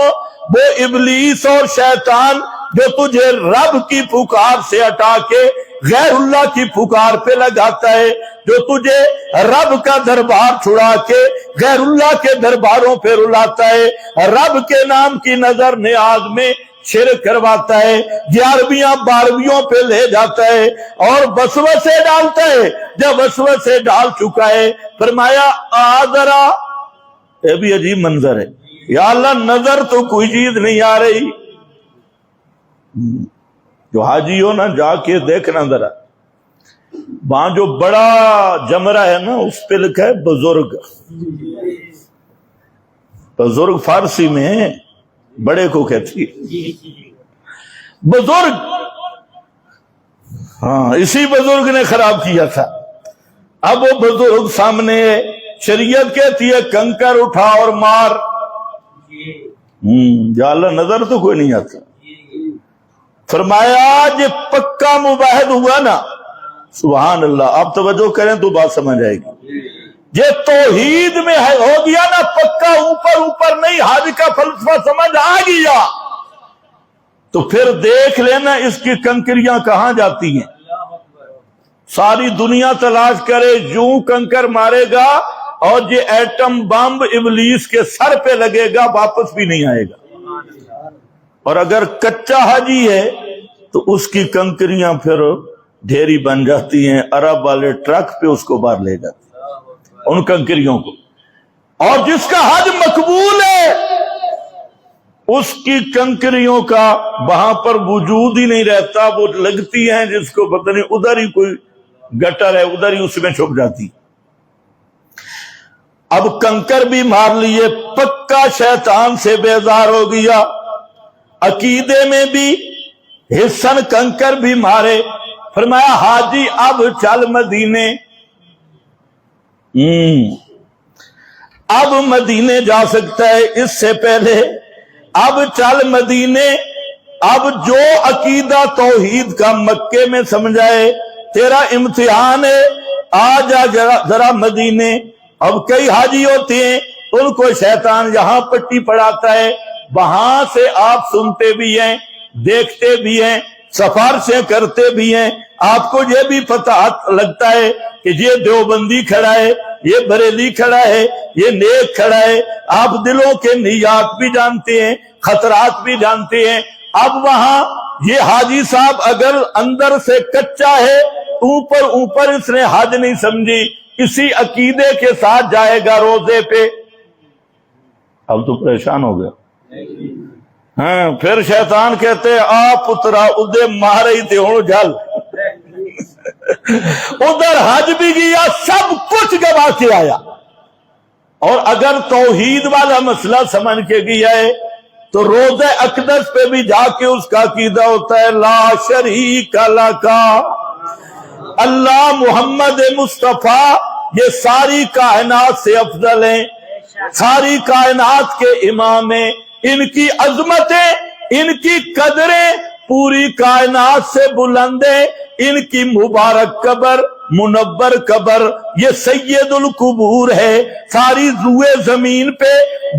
وہ ابلیس اور شیطان جو تجھے رب کی پکار سے ہٹا کے غیر اللہ کی پکار پہ لگاتا ہے، جو تجھے رب کا دربار چھڑا کے غیر اللہ کے درباروں پہ رلاتا ہے، رب کے نام کی نظر نیاز میں شرک کرواتا ہے، 11ویں 12ویں پہ لے جاتا ہے اور وسوسے ڈالتا ہے۔ جب وسوسے ڈال چکا ہے، فرمایا آدرا، یہ بھی عجیب منظر ہے، یا اللہ نظر تو کوئی چیز نہیں آ رہی۔ جو حاجی ہو نا، جا کے دیکھنا ذرا، وہاں جو بڑا جمرہ ہے نا، اس پہ لکھا ہے بزرگ۔ بزرگ فارسی میں بڑے کو کہتی ہے بزرگ، ہاں اسی بزرگ نے خراب کیا تھا۔ اب وہ بزرگ سامنے، شریعت کہتی ہے کنکر اٹھا اور مار، یا اللہ نظر تو کوئی نہیں آتا۔ فرمایا یہ پکا موحد ہوا نا، سبحان اللہ، آپ توجہ کریں تو بات سمجھ آئے گی۔ یہ توحید میں ہے، ہو گیا نا پکا، اوپر اوپر نہیں، حج کا فلسفہ سمجھ آ گیا تو پھر دیکھ لینا اس کی کنکریاں کہاں جاتی ہیں۔ ساری دنیا تلاش کرے، یوں کنکر مارے گا اور یہ ایٹم بم ابلیس کے سر پہ لگے گا، واپس بھی نہیں آئے گا۔ اور اگر کچا حاجی ہے تو اس کی کنکریاں پھر ڈھیری بن جاتی ہیں، عرب والے ٹرک پہ اس کو باہر لے جاتے ان کنکریوں کو۔ اور جس کا حج مقبول ہے اس کی کنکریوں کا وہاں پر وجود ہی نہیں رہتا، وہ لگتی ہیں جس کو پتہ نہیں ادھر ہی کوئی گٹر ہے، ادھر ہی اس میں چھپ جاتی۔ اب کنکر بھی مار لیے، پکا شیطان سے بیزار ہو گیا، عقیدے میں بھی حسن کنکر بھی مارے۔ فرمایا حاجی اب چل مدینے، اب مدینے جا سکتا ہے، اس سے پہلے اب چل مدینے، اب جو عقیدہ توحید کا مکے میں سمجھائے، تیرا امتحان ہے، آ جا ذرا مدینے۔ اب کئی حاجی ہوتے ہیں، ان کو شیطان یہاں پٹی پڑھاتا ہے، وہاں سے آپ سنتے بھی ہیں، دیکھتے بھی ہیں، سفارشیں کرتے بھی ہیں، آپ کو یہ بھی پتہ لگتا ہے کہ یہ دیوبندی کھڑا ہے، یہ بریلی کھڑا ہے، یہ نیک کھڑا ہے، آپ دلوں کے نیات بھی جانتے ہیں، خطرات بھی جانتے ہیں۔ اب وہاں یہ حاجی صاحب اگر اندر سے کچا ہے، اوپر اس نے حج نہیں سمجھی، اسی عقیدے کے ساتھ جائے گا روزے پہ، اب تو پریشان ہو گیا۔ ہاں پھر شیطان کہتے آ پترا ادے مارے تھے ہوں جل، ادھر حج بھی گیا، سب کچھ گوا کے آیا، اور اگر توحید والا مسئلہ سمجھ کے گیا ہے تو روزہ اقدس پہ بھی جا کے اس کا عقیدہ ہوتا ہے لا شریک لکا، اللہ محمد مصطفیٰ یہ ساری کائنات سے افضل ہیں، ساری کائنات کے امام ہیں، ان کی عظمتیں، ان کی قدریں پوری کائنات سے بلند ہیں، ان کی مبارک قبر، منور قبر، یہ سید القبور ہے، ساری روئے زمین پہ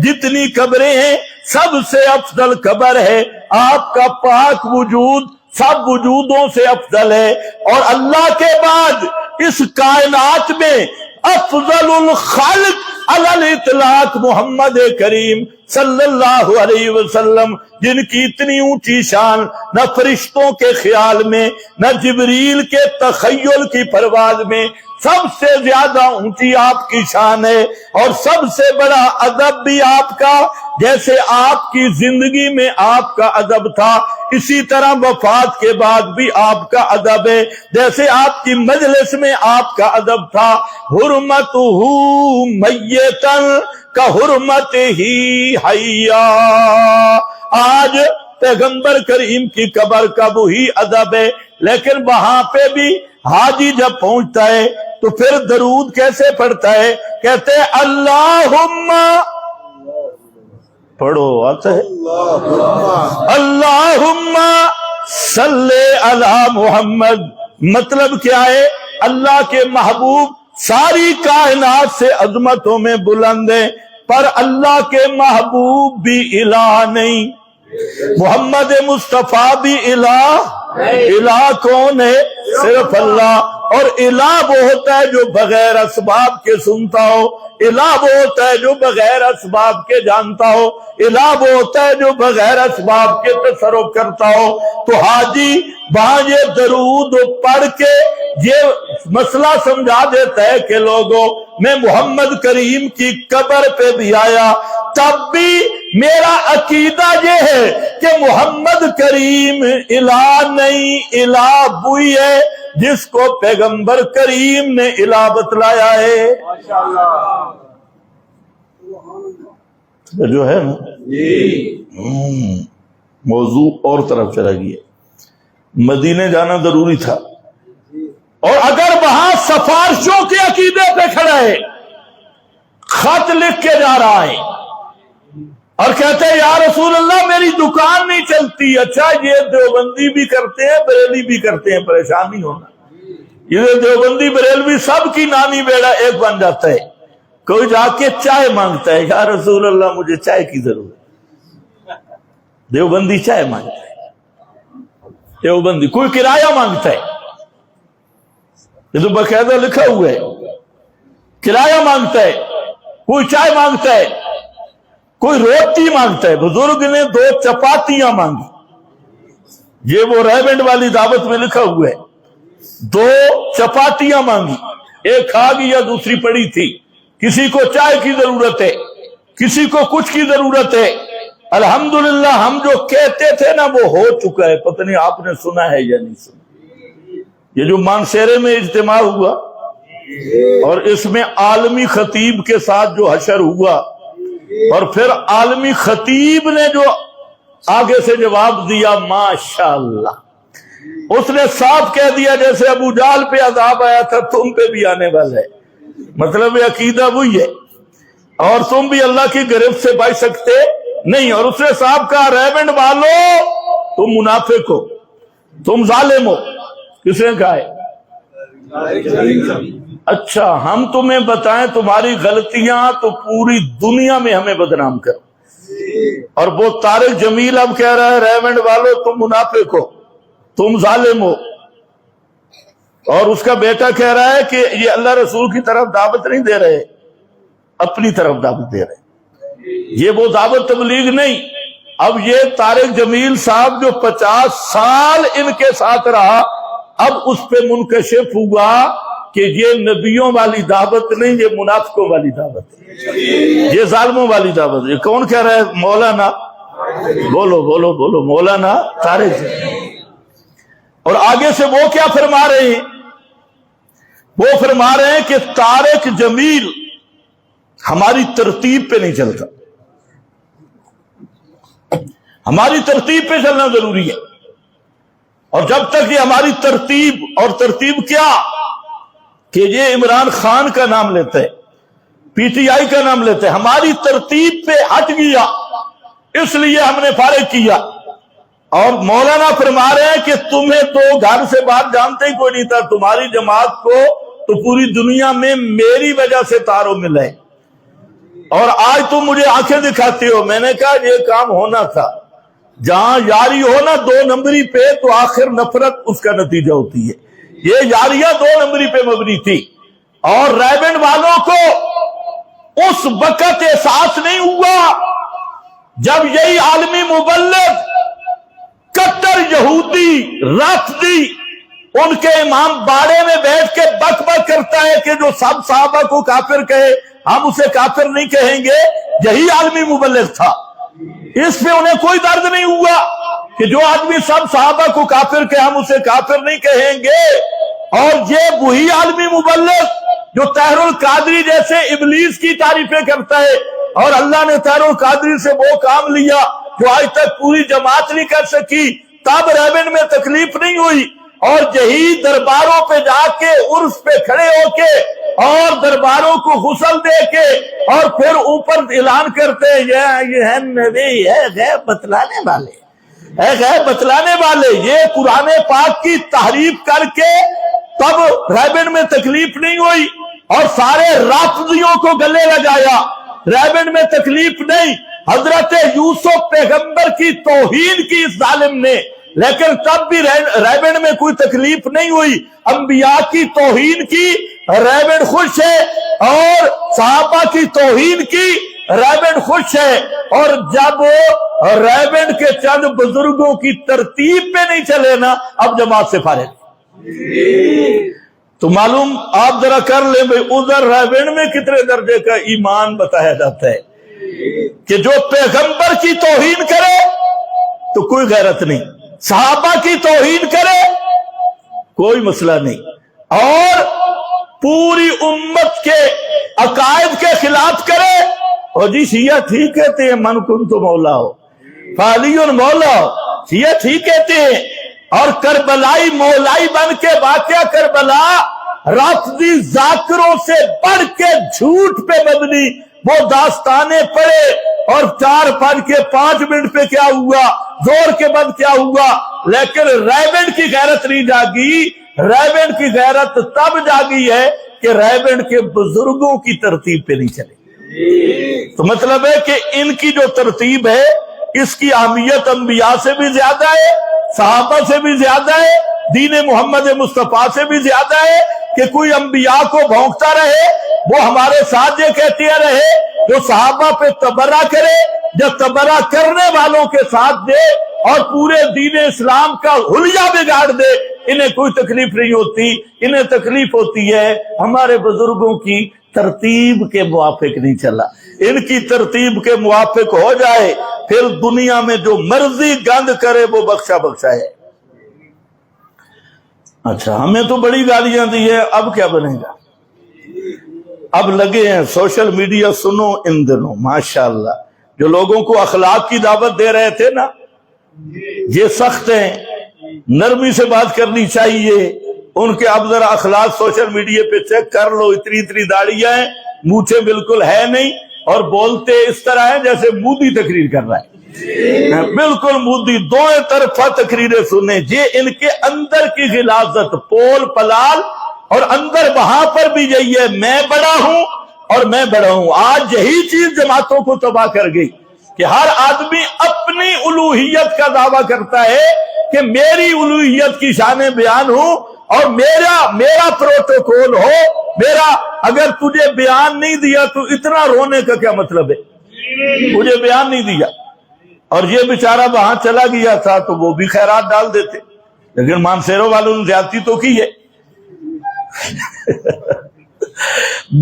جتنی قبریں ہیں سب سے افضل قبر ہے، آپ کا پاک وجود سب وجودوں سے افضل ہے، اور اللہ کے بعد اس کائنات میں افضل الخلق علی الاطلاق محمد کریم صلی اللہ علیہ وسلم، جن کی اتنی اونچی شان نہ فرشتوں کے خیال میں نہ جبریل کے تخیل کی پرواز میں، سب سے زیادہ اونچی آپ کی شان ہے، اور سب سے بڑا ادب بھی آپ کا، جیسے آپ کی زندگی میں آپ کا ادب تھا اسی طرح وفات کے بعد بھی آپ کا ادب ہے، جیسے آپ کی مجلس میں آپ کا ادب تھا، حرمتہ میتن کا حرمت ہی حیا۔ آج پیغمبر کریم کی قبر کا وہی ادب ہے، لیکن وہاں پہ بھی حاجی جب پہنچتا ہے تو پھر درود کیسے پڑھتا ہے؟ کہتے ہیں اللہم، پڑھو آتا ہے اللہم صلی علی محمد، مطلب کیا ہے؟ اللہ کے محبوب ساری کائنات سے عظمتوں میں بلند ہیں، پر اللہ کے محبوب بھی الہ نہیں، محمد مصطفیٰ بھی الہ کون ہے؟ صرف اللہ۔ اور الہ وہ ہوتا ہے جو بغیر اسباب کے سنتا ہو، الہ وہ ہوتا ہے جو بغیر اسباب کے جانتا ہو، الہ وہ ہوتا ہے جو بغیر اسباب کے تصرف کرتا ہو۔ تو حاجی وہاں یہ درود پڑھ کے یہ مسئلہ سمجھا دیتا ہے کہ لوگوں میں محمد کریم کی قبر پہ بھی آیا، تب بھی میرا عقیدہ یہ ہے کہ محمد کریم الہ نہیں، الہ وہی ہے جس کو پیغمبر کریم نے الہ بتلایا ہے۔ جو ہے نا موضوع اور طرف چلا گیا، مدینے جانا ضروری تھا، اور اگر وہاں سفارشوں کے عقیدے پہ کھڑا ہے، خط لکھ کے جا رہا ہے اور کہتے ہیں یا رسول اللہ میری دکان نہیں چلتی، اچھا یہ دیوبندی بھی کرتے ہیں بریلی بھی کرتے ہیں، پریشان نہیں ہونا، یہ دیوبندی بریلوی سب کی نانی بیڑا ایک بن جاتا ہے۔ کوئی جا کے چائے مانگتا ہے، یا رسول اللہ مجھے چائے کی ضرورت، دیوبندی چائے مانگتا ہے، دیوبندی کوئی کرایہ مانگتا ہے، یہ تو باقاعدہ لکھا ہوا ہے، کرایہ مانگتا ہے، کوئی چائے مانگتا ہے، کوئی روٹی مانگتا ہے، بزرگ نے 2 چپاتیاں مانگی، یہ وہ ریبنڈ والی دعوت میں لکھا ہوا ہے، 2 چپاتیاں مانگی، ایک کھا گئی یا دوسری پڑی تھی، کسی کو چائے کی ضرورت ہے، کسی کو کچھ کی ضرورت ہے، الحمدللہ ہم جو کہتے تھے نا وہ ہو چکا ہے. پتہ نہیں آپ نے سنا ہے یا نہیں سنا. یہ جو مانسہرے میں اجتماع ہوا اور اس میں عالمی خطیب کے ساتھ جو حشر ہوا، اور پھر عالمی خطیب نے جو آگے سے جواب دیا، ماشاءاللہ اس نے صاف کہہ دیا جیسے ابو جہل پہ عذاب آیا تھا تم پہ بھی آنے والا ہے. مطلب عقیدہ وہی ہے، اور تم بھی اللہ کی گرفت سے بچ سکتے نہیں. اور اس نے صاحب کہا ریونڈ والو تم منافق ہو، تم ظالم ہو. کس نے کہا ہے؟ اچھا ہم تمہیں بتائیں تمہاری غلطیاں تو پوری دنیا میں ہمیں بدنام کرو. اور وہ طارق جمیل اب کہہ رہا ہے ریونڈ والو تم منافق ہو، تم ظالم ہو. اور اس کا بیٹا کہہ رہا ہے کہ یہ اللہ رسول کی طرف دعوت نہیں دے رہے، اپنی طرف دعوت دے رہے. یہ وہ دعوت تبلیغ نہیں. اب یہ طارق جمیل صاحب جو 50 سال ان کے ساتھ رہا، اب اس پہ منکشف ہوا کہ یہ نبیوں والی دعوت نہیں، یہ منافقوں والی دعوت ہے، یہ ظالموں والی دعوت ہے. یہ کون کہہ رہا ہے؟ مولانا، بولو بولو بولو، مولانا طارق جمیل. اور آگے سے وہ کیا فرما رہے ہیں؟ وہ فرما رہے ہیں کہ طارق جمیل ہماری ترتیب پہ نہیں چلتا. ہماری ترتیب پہ چلنا ضروری ہے. اور جب تک یہ ہماری ترتیب، اور ترتیب کیا کہ یہ عمران خان کا نام لیتا ہے، پی ٹی آئی کا نام لیتا ہے، ہماری ترتیب پہ ہٹ گیا اس لیے ہم نے فارغ کیا. اور مولانا فرما رہے ہیں کہ تمہیں تو گھر سے باہر جانتے ہی کوئی نہیں تھا، تمہاری جماعت کو تو پوری دنیا میں میری وجہ سے تارو ملا ہے، اور آج تم مجھے آنکھیں دکھاتے ہو. میں نے کہا یہ کام ہونا تھا. جہاں یاری ہو نا 2 نمبری پہ تو آخر نفرت اس کا نتیجہ ہوتی ہے. یہ یاریاں 2 نمبری پہ مبنی تھی. اور ریبنڈ والوں کو اس وقت احساس نہیں ہوا جب یہی عالمی مبلغ کٹر یہودی رافضی ان کے امام باڑے میں بیٹھ کے بک بک کرتا ہے کہ جو سب صحابہ کو کافر کہے ہم اسے کافر نہیں کہیں گے، یہی عالمی مبلغ تھا. اس پہ انہیں کوئی درد نہیں ہوا کہ جو آدمی سب صحابہ کو کافر کہے ہم اسے کافر نہیں کہیں گے. اور یہ وہی عالمی مبلغ جو طاہر القادری جیسے ابلیس کی تعریفیں کرتا ہے، اور اللہ نے طاہر القادری سے وہ کام لیا جو آج تک پوری جماعت نہیں کر سکی. تب ریبن میں تکلیف نہیں ہوئی، اور یہی درباروں پہ جا کے عرس پہ کھڑے ہو کے اور درباروں کو غسل دے کے اور پھر اوپر اعلان کرتے یہ ہے نبی، ہے غیب بتلانے والے، ہے غیب بتلانے والے. یہ قرآن پاک کی تحریف کر کے تب ریبن میں تکلیف نہیں ہوئی، اور سارے رافضیوں کو گلے لگایا. ریبن میں تکلیف نہیں. حضرت یوسف پیغمبر کی توہین کی اس ظالم نے، لیکن تب بھی ریبن میں کوئی تکلیف نہیں ہوئی. انبیاء کی توہین کی ریبن خوش ہے، اور صحابہ کی توہین کی ریبن خوش ہے. اور جب ریبن کے چند بزرگوں کی ترتیب پہ نہیں چلے نا، اب جماعت سے فارغ. تو معلوم آپ ذرا کر لیں بھئی ادھر ریبن میں کتنے درجے کا ایمان بتایا جاتا ہے کہ جو پیغمبر کی توہین کرے تو کوئی غیرت نہیں، صحابہ کی توہین کرے کوئی مسئلہ نہیں، اور پوری امت کے عقائد کے خلاف کرے. اور جی شیعہ ٹھیک کہتے ہیں من کنت مولا ہو فعلی مولا ہو، شیعہ ٹھیک کہتے ہیں. اور کربلائی مولائی بن کے واقعہ کربلا رافضی ذاکروں سے بڑھ کے جھوٹ پہ مبنی وہ داستانے پڑے، اور 4 پڑھ کے 5 منٹ پہ کیا ہوا، زور کے بعد کیا ہوا. لیکن ریبن کی غیرت نہیں جاگی. ریبن کی غیرت تب جاگی ہے کہ ریبن کے بزرگوں کی ترتیب پہ نہیں چلے. تو مطلب ہے کہ ان کی جو ترتیب ہے اس کی اہمیت انبیاء سے بھی زیادہ ہے، صحابہ سے بھی زیادہ ہے، دین محمد مصطفیٰ سے بھی زیادہ ہے. کہ کوئی انبیاء کو بھونکتا رہے، وہ ہمارے ساتھ یہ کہتے رہے جو صحابہ پہ تبرہ کرے، جب تبرہ کرنے والوں کے ساتھ دے اور پورے دین اسلام کا حلیہ بگاڑ دے، انہیں کوئی تکلیف نہیں ہوتی. انہیں تکلیف ہوتی ہے ہمارے بزرگوں کی ترتیب کے موافق نہیں چلا. ان کی ترتیب کے موافق ہو جائے پھر دنیا میں جو مرضی گند کرے وہ بخشا بخشا ہے۔ اچھا ہمیں تو بڑی گالیاں دی ہے، اب کیا بنے گا؟ اب لگے ہیں سوشل میڈیا، سنو ان دنوں ماشاءاللہ جو لوگوں کو اخلاق کی دعوت دے رہے تھے نا، یہ سخت ہیں، نرمی سے بات کرنی چاہیے ان کے۔ اب ذرا اخلاق سوشل میڈیا پہ چیک کر لو، اتنی اتنی داڑیاں ہیں، مونچھیں بالکل ہے نہیں، اور بولتے اس طرح ہے جیسے مودی تقریر کر رہا ہے، بالکل مودی، دوئیں طرفہ تقریریں سنیں۔ یہ ان کے اندر کی غلاظت، پول پلال، اور اندر وہاں پر بھی یہی ہے، میں بڑا ہوں اور میں بڑا ہوں۔ آج یہی چیز جماعتوں کو تباہ کر گئی کہ ہر آدمی اپنی الوہیت کا دعویٰ کرتا ہے کہ میری الوہیت کی شان بیان ہوں اور میرا پروٹوکول ہو، میرا۔ اگر تجھے بیان نہیں دیا تو اتنا رونے کا کیا مطلب ہے؟ مجھے بیان نہیں دیا، اور یہ بیچارہ وہاں چلا گیا تھا تو وہ بھی خیرات ڈال دیتے، لیکن مانسیرو والوں نے زیادتی تو کی ہے۔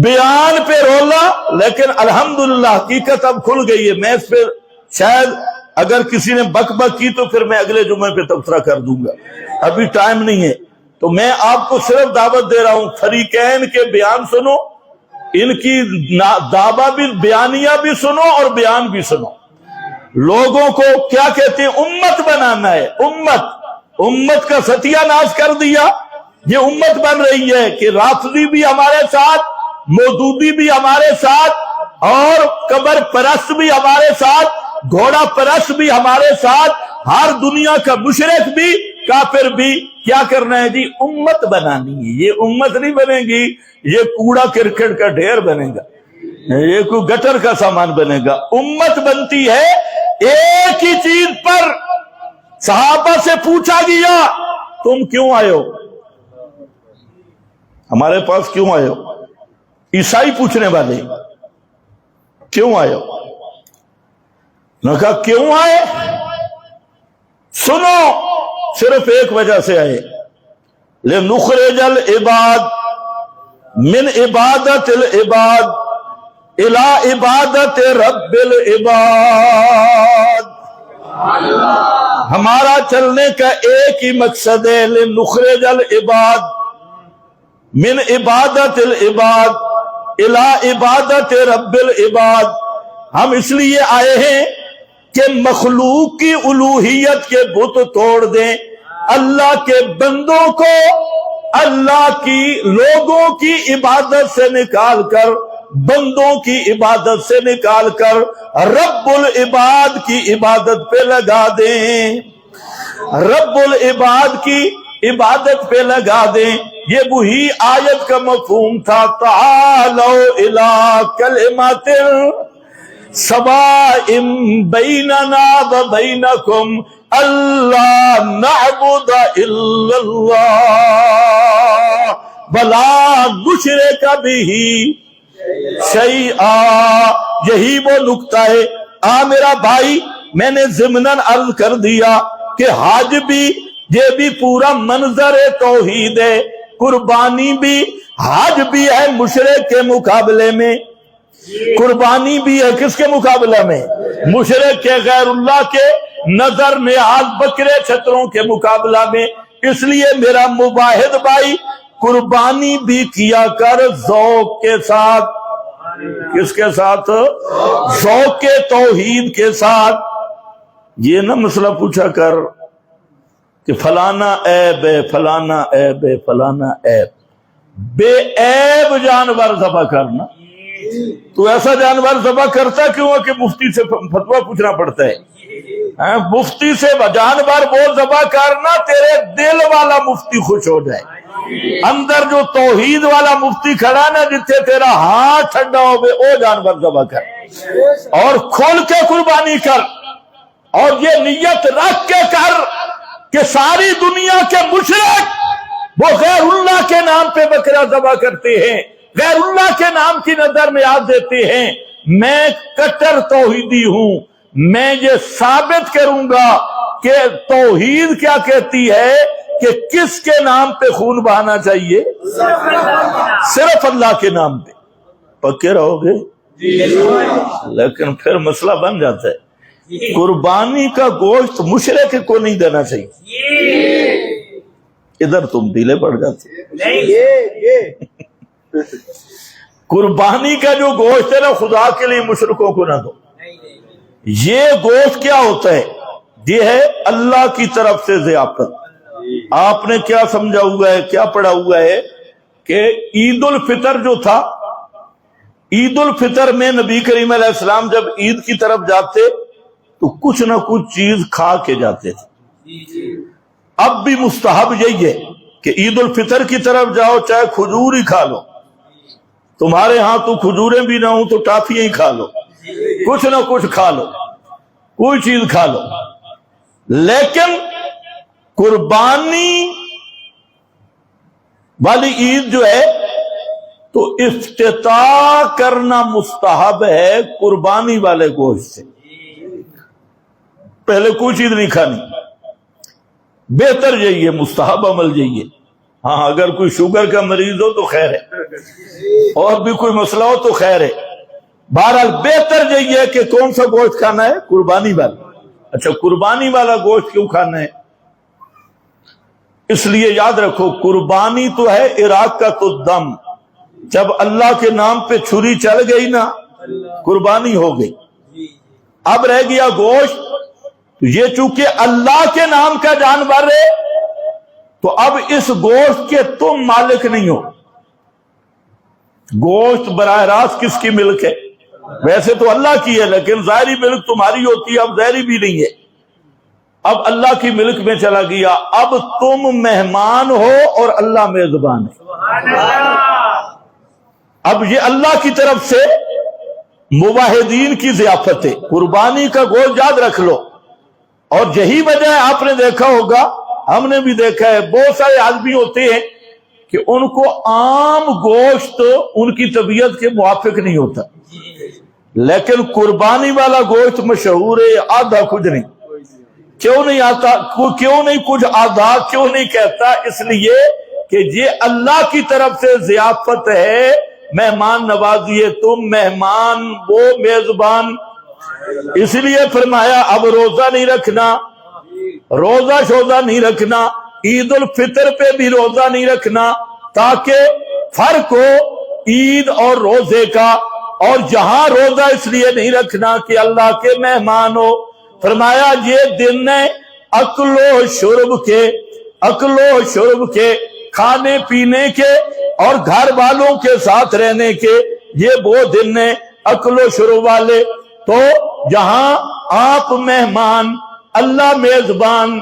بیان پہ رولا، لیکن الحمدللہ حقیقت اب کھل گئی ہے۔ میں اس پہ شاید اگر کسی نے بک بک کی تو پھر میں اگلے جمعے پہ تبصرہ کر دوں گا، ابھی ٹائم نہیں ہے۔ تو میں آپ کو صرف دعوت دے رہا ہوں، فریقین کے بیان سنو، ان کی دعویٰ بھی، بیانیہ بھی سنو اور بیان بھی سنو۔ لوگوں کو کیا کہتے ہیں؟ امت بنانا ہے، امت کا ستیہ ناش کر دیا۔ یہ امت بن رہی ہے کہ رافضی بھی ہمارے ساتھ، مودودی بھی ہمارے ساتھ، اور قبر پرست بھی ہمارے ساتھ، گھوڑا پرست بھی ہمارے ساتھ، ہر دنیا کا مشرک بھی، کافر بھی۔ کیا کرنا ہے جی؟ امت بنانی ہے۔ یہ امت نہیں بنے گی، یہ کوڑا کرکٹ کا ڈھیر بنے گا، یہ کوئی گٹر کا سامان بنے گا۔ امت بنتی ہے ایک ہی چیز پر۔ صحابہ سے پوچھا گیا تم کیوں آئے ہو، ہمارے پاس کیوں آئے ہو؟ عیسائی پوچھنے والے، کیوں آئے ہو؟ نے کہا کیوں آئے؟ سنو، صرف ایک وجہ سے آئے، لنخرج العباد من عبادت العباد الى عبادت رب العباد۔ ہمارا چلنے کا ایک ہی مقصد ہے، لنخرج العباد من عبادت العباد الى عبادت رب العباد۔ ہم اس لیے آئے ہیں کہ مخلوق کی الوہیت کے بت توڑ دیں، اللہ کے بندوں کو اللہ کی، لوگوں کی عبادت سے نکال کر، بندوں کی عبادت سے نکال کر رب العباد کی عبادت پہ لگا دیں، رب العباد کی عبادت پہ لگا دیں۔ یہ وہی آیت کا مفہوم تھا، تعالوا الی کلمۃ سواء بیننا و بینکم اللہ نعبد الا اللہ ولا نشرک بہ شیئا۔ یہی وہ نکتہ ہے۔ میرا بھائی، میں نے ضمناً عرض کر دیا کہ حج بھی، یہ بھی پورا منظر توحید ہے، قربانی بھی، حج بھی ہے مشرک کے مقابلے میں، قربانی بھی ہے کس کے مقابلے میں؟ مشرک کے، غیر اللہ کے نظر نیاز بکرے چھتروں کے مقابلہ میں۔ اس لیے میرا مباحد بھائی، قربانی بھی کیا کر ذوق کے ساتھ۔ کس کے ساتھ؟ ذوق توحید کے ساتھ۔ یہ نہ مسئلہ پوچھا کر کہ فلانا عیب ہے، فلانا عیب ہے، فلانا عیب۔ بے عیب جانور ذبح کرنا، تو ایسا جانور ذبح کرتا کیوں ہے کہ مفتی سے فتویٰ پوچھنا پڑتا ہے؟ مفتی سے جانور وہ ذبح کرنا تیرے دل والا مفتی خوش ہو جائے، اندر جو توحید والا مفتی کھڑا نا، جتنے تیرا ہاتھ ٹھنڈا ہو گئے، وہ جانور ذبح کر، اور کھول کے قربانی کر، اور یہ نیت رکھ کے کر کہ ساری دنیا کے مشرک وہ غیر اللہ کے نام پہ بکرا ذبح کرتے ہیں، غیر اللہ کے نام کی نظر میں یاد دیتے ہیں۔ میں کٹر توحیدی ہوں، میں یہ ثابت کروں گا کہ توحید کیا کہتی ہے کہ کس کے نام پہ خون بہانا چاہیے؟ صرف اللہ کے نام پہ۔ پکے رہو گے؟ لیکن پھر مسئلہ بن جاتا ہے، قربانی کا گوشت مشرک کو نہیں دینا چاہیے، ادھر تم ڈھیلے پڑ جاتے۔ قربانی کا جو گوشت ہے نا، خدا کے لیے مشرکوں کو نہ دو۔ یہ گوشت کیا ہوتا ہے؟ یہ ہے اللہ کی طرف سے ضیافت۔ آپ نے کیا سمجھا ہوا ہے، کیا پڑھا ہوا ہے کہ عید الفطر جو تھا، عید الفطر میں نبی کریم علیہ السلام جب عید کی طرف جاتے تو کچھ نہ کچھ چیز کھا کے جاتے تھے۔ اب بھی مستحب یہی ہے کہ عید الفطر کی طرف جاؤ چاہے کھجور ہی کھا لو، تمہارے ہاں تو کھجوریں بھی نہ ہوں تو ٹافیاں ہی کھا لو، کچھ نہ کچھ کھا لو، کوئی چیز کھا لو۔ لیکن قربانی والی عید جو ہے تو افتتاح کرنا مستحب ہے قربانی والے گوشت سے، پہلے کوئی چیز نہیں کھانی، بہتر یہی ہے، مستحب عمل یہی ہے۔ ہاں اگر کوئی شوگر کا مریض ہو تو خیر ہے، اور بھی کوئی مسئلہ ہو تو خیر ہے، بہرحال بہتر یہی ہے کہ کون سا گوشت کھانا ہے؟ قربانی والا۔ اچھا، قربانی والا گوشت کیوں کھانا ہے؟ اس لیے یاد رکھو، قربانی تو ہے عراق کا تو دم، جب اللہ کے نام پہ چھری چل گئی نا، قربانی ہو گئی۔ اب رہ گیا گوشت، تو یہ چونکہ اللہ کے نام کا جانور ہے تو اب اس گوشت کے تم مالک نہیں ہو۔ گوشت براہ راست کس کی ملک ہے؟ ویسے تو اللہ کی ہے، لیکن ظاہری ملک تمہاری ہوتی ہے، اب ظاہری بھی نہیں ہے، اب اللہ کی ملک میں چلا گیا۔ اب تم مہمان ہو اور اللہ میزبان ہے۔ اب یہ اللہ کی طرف سے موحدین کی ضیافت ہے، قربانی کا گوشت یاد رکھ لو۔ اور یہی وجہ ہے، آپ نے دیکھا ہوگا، ہم نے بھی دیکھا ہے، بہت سارے آدمی ہوتے ہیں کہ ان کو عام گوشت ان کی طبیعت کے موافق نہیں ہوتا، لیکن قربانی والا گوشت مشہور ہے، آدھا کچھ نہیں۔ کیوں نہیں آتا؟ کیوں نہیں کچھ آدھا کیوں نہیں کہتا؟ اس لیے کہ یہ اللہ کی طرف سے ضیافت ہے، مہمان نوازی ہے، تم مہمان وہ میزبان۔ اس لیے فرمایا اب روزہ نہیں رکھنا، روزہ شوزہ نہیں رکھنا، عید الفطر پہ بھی روزہ نہیں رکھنا، تاکہ فرق ہو عید اور روزے کا۔ اور جہاں روزہ اس لیے نہیں رکھنا کہ اللہ کے مہمان ہو، فرمایا یہ دن ہے اکل و شرب کے، کھانے پینے کے اور گھر والوں کے ساتھ رہنے کے، یہ وہ دن ہے اکل و شرب والے۔ تو جہاں آپ مہمان اللہ میزبان،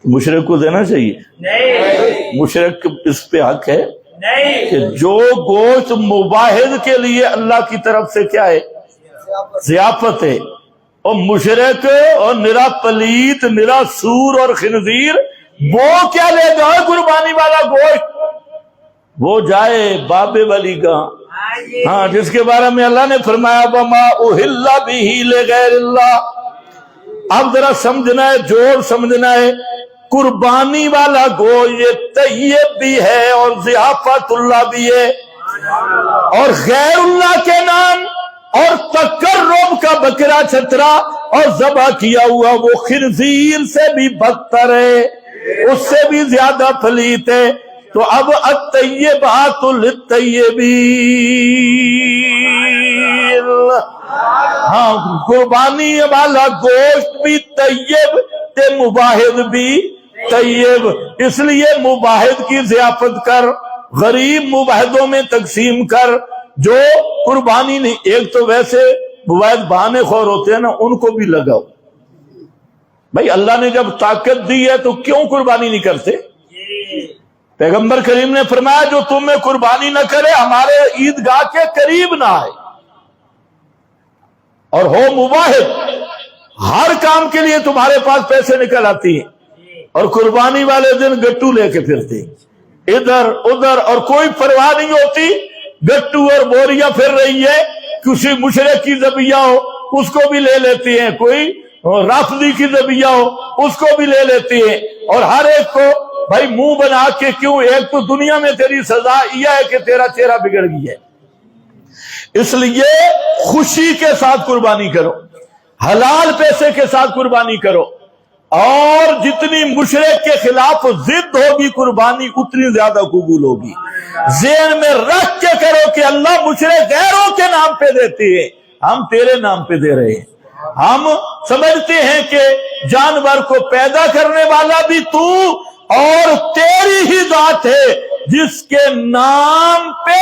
مشرک کو دینا چاہیے نہیں، مشرک اس پہ حق ہے نہیں کہ جو گوشت مباحد کے لیے اللہ کی طرف سے کیا ہے؟ ضیافت ہے، اور مشرک اور نرا پلیت، نرا سور اور خنزیر، وہ کیا لے گا قربانی والا گوشت؟ وہ جائے بابے والی کا، ہاں، جس کے بارے میں اللہ نے فرمایا وَمَا أُحِلَّ بِهِ لِغَيْرِ اللَّهِ۔ اب ذرا سمجھنا ہے، جوڑ سمجھنا ہے، قربانی والا گوشت یہ طیب بھی ہے اور ضیافت اللہ بھی ہے، اور غیر اللہ کے نام اور تقرب کا بکرا چھترا اور ذبح کیا ہوا وہ خنزیر سے بھی بدتر ہے، اس سے بھی زیادہ پلیت ہے۔ تو اب الطیبات للطیبین، ہاں، قربانی والا گوشت بھی طیب تے مباحد بھی طیب، اس لیے مباحد کی ضیافت کر، غریب مباحدوں میں تقسیم کر، جو قربانی نہیں۔ ایک تو ویسے مباحد بہانے خور ہوتے ہیں نا، ان کو بھی لگاؤ بھائی، اللہ نے جب طاقت دی ہے تو کیوں قربانی نہیں کرتے؟ پیغمبر کریم نے فرمایا جو تمہیں قربانی نہ کرے ہمارے عیدگاہ کے قریب نہ آئے، اور ہو مباحد، ہر کام کے لیے تمہارے پاس پیسے نکل آتی ہیں، اور قربانی والے دن گٹو لے کے پھرتے ادھر ادھر، اور کوئی پرواہ نہیں ہوتی، گٹو اور بوریاں پھر رہی ہے، کسی مشرک کی ذبیحہ ہو اس کو بھی لے لیتے ہیں، کوئی رافضی کی ذبیحہ ہو اس کو بھی لے لیتے ہیں، اور ہر ایک کو بھائی منہ بنا کے کیوں؟ ایک تو دنیا میں تیری سزا یہ ہے کہ تیرا چہرہ بگڑ گیا ہے، اس لیے خوشی کے ساتھ قربانی کرو، حلال پیسے کے ساتھ قربانی کرو، اور جتنی مشرک کے خلاف ضد ہوگی قربانی اتنی زیادہ قبول ہوگی۔ ذہن میں رکھ کے کرو کہ اللہ مشرک غیروں کے نام پہ دیتے ہیں، ہم تیرے نام پہ دے رہے ہیں۔ ہم سمجھتے ہیں کہ جانور کو پیدا کرنے والا بھی تو اور تیری ہی ذات ہے جس کے نام پہ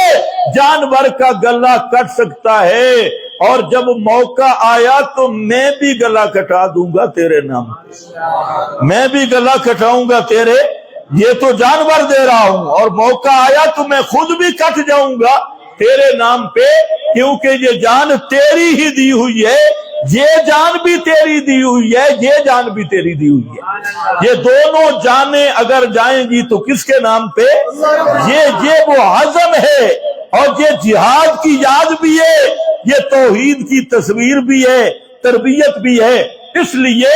جانور کا گلا کٹ سکتا ہے، اور جب موقع آیا تو میں بھی گلا کٹا دوں گا تیرے نام پہ، میں بھی گلا کٹاؤں گا تیرے، یہ تو جانور دے رہا ہوں، اور موقع آیا تو میں خود بھی کٹ جاؤں گا تیرے نام پہ، کیونکہ یہ جان تیری ہی دی ہوئی ہے، یہ جان بھی تیری دی ہوئی ہے، یہ جان بھی تیری دی ہوئی ہے۔ یہ دونوں جانیں اگر جائیں گی تو کس کے نام پہ؟ یہ وہ عزم ہے، اور یہ جہاد کی یاد بھی ہے، یہ توحید کی تصویر بھی ہے، تربیت بھی ہے۔ اس لیے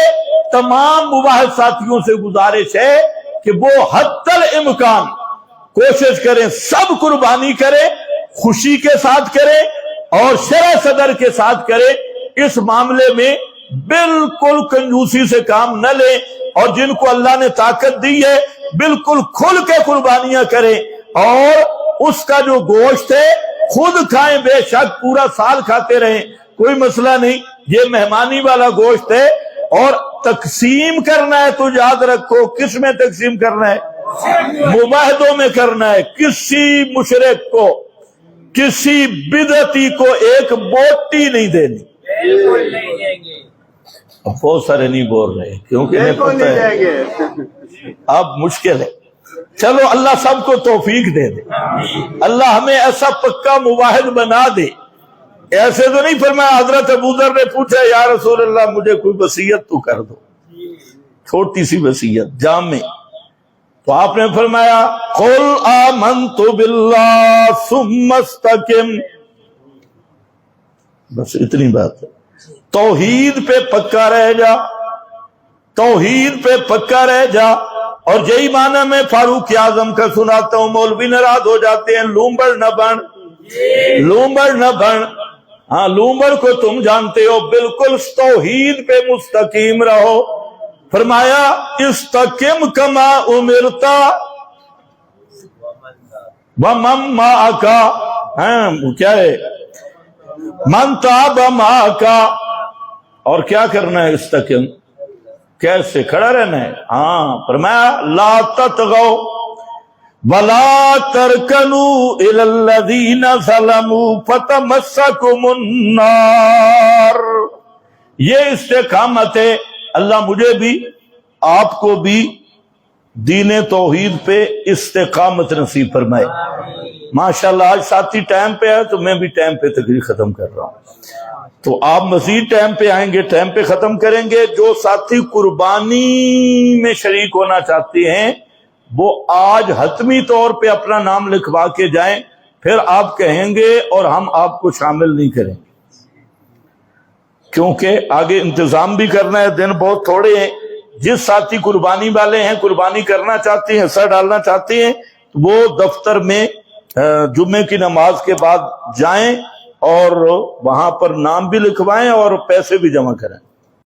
تمام مباحث ساتھیوں سے گزارش ہے کہ وہ حتی الامکان کوشش کریں، سب قربانی کریں، خوشی کے ساتھ کریں اور شرح صدر کے ساتھ کریں۔ اس معاملے میں بالکل کنجوسی سے کام نہ لیں، اور جن کو اللہ نے طاقت دی ہے بالکل کھل کے قربانیاں کریں، اور اس کا جو گوشت ہے خود کھائیں، بے شک پورا سال کھاتے رہیں، کوئی مسئلہ نہیں۔ یہ مہمانی والا گوشت ہے، اور تقسیم کرنا ہے تو یاد رکھو کس میں تقسیم کرنا ہے؟ مباہدوں میں کرنا ہے۔ کسی مشرک کو، کسی بدعتی کو ایک بوٹی نہیں دینی۔ اب بہت سارے نہیں بول رہے کیونکہ انہیں پتہ ہے اب مشکل ہے۔ چلو اللہ سب کو توفیق دے دے، اللہ ہمیں ایسا پکا مواحد بنا دے۔ ایسے تو نہیں فرمایا، حضرت ابو ذر نے پوچھا یا رسول اللہ مجھے کوئی وصیت تو کر دو، چھوٹی سی وصیت جامع، تو آپ نے فرمایا قل آمنت باللہ ثم استقم، بس اتنی بات ہے۔ توحید پہ پکا رہ جا، توحید پہ پکا رہ جا۔ اور یہی معنی میں فاروق اعظم کا سناتا ہوں، مولوی ناراض ہو جاتے ہیں، لومبڑ نہ بن، لومبڑ نہ بن۔ ہاں لومبڑ کو تم جانتے ہو، بالکل توحید پہ مستقیم رہو۔ فرمایا استقم کما امرتا ومن معک، کیا ہے؟ من تاب معک، اور کیا کرنا ہے؟ استقم، کیسے کھڑا رہنا ہے؟ ہاں فرمایا لا تطغوا ولا ترکنوا الی الذین ظلموا فتمسکم النار۔ یہ استقامت ہے۔ اللہ مجھے بھی آپ کو بھی دین توحید پہ استقامت نصیب فرمائے۔ ماشاءاللہ آج ساتھی ٹائم پہ ہے تو میں بھی ٹائم پہ تقریر ختم کر رہا ہوں، تو آپ مزید ٹائم پہ آئیں گے، ٹائم پہ ختم کریں گے۔ جو ساتھی قربانی میں شریک ہونا چاہتے ہیں وہ آج حتمی طور پہ اپنا نام لکھوا کے جائیں، پھر آپ کہیں گے اور ہم آپ کو شامل نہیں کریں گے، کیونکہ آگے انتظام بھی کرنا ہے، دن بہت تھوڑے ہیں۔ جس ساتھی قربانی والے ہیں، قربانی کرنا چاہتے ہیں، حصہ ڈالنا چاہتے ہیں، وہ دفتر میں جمعے کی نماز کے بعد جائیں اور وہاں پر نام بھی لکھوائیں اور پیسے بھی جمع کریں۔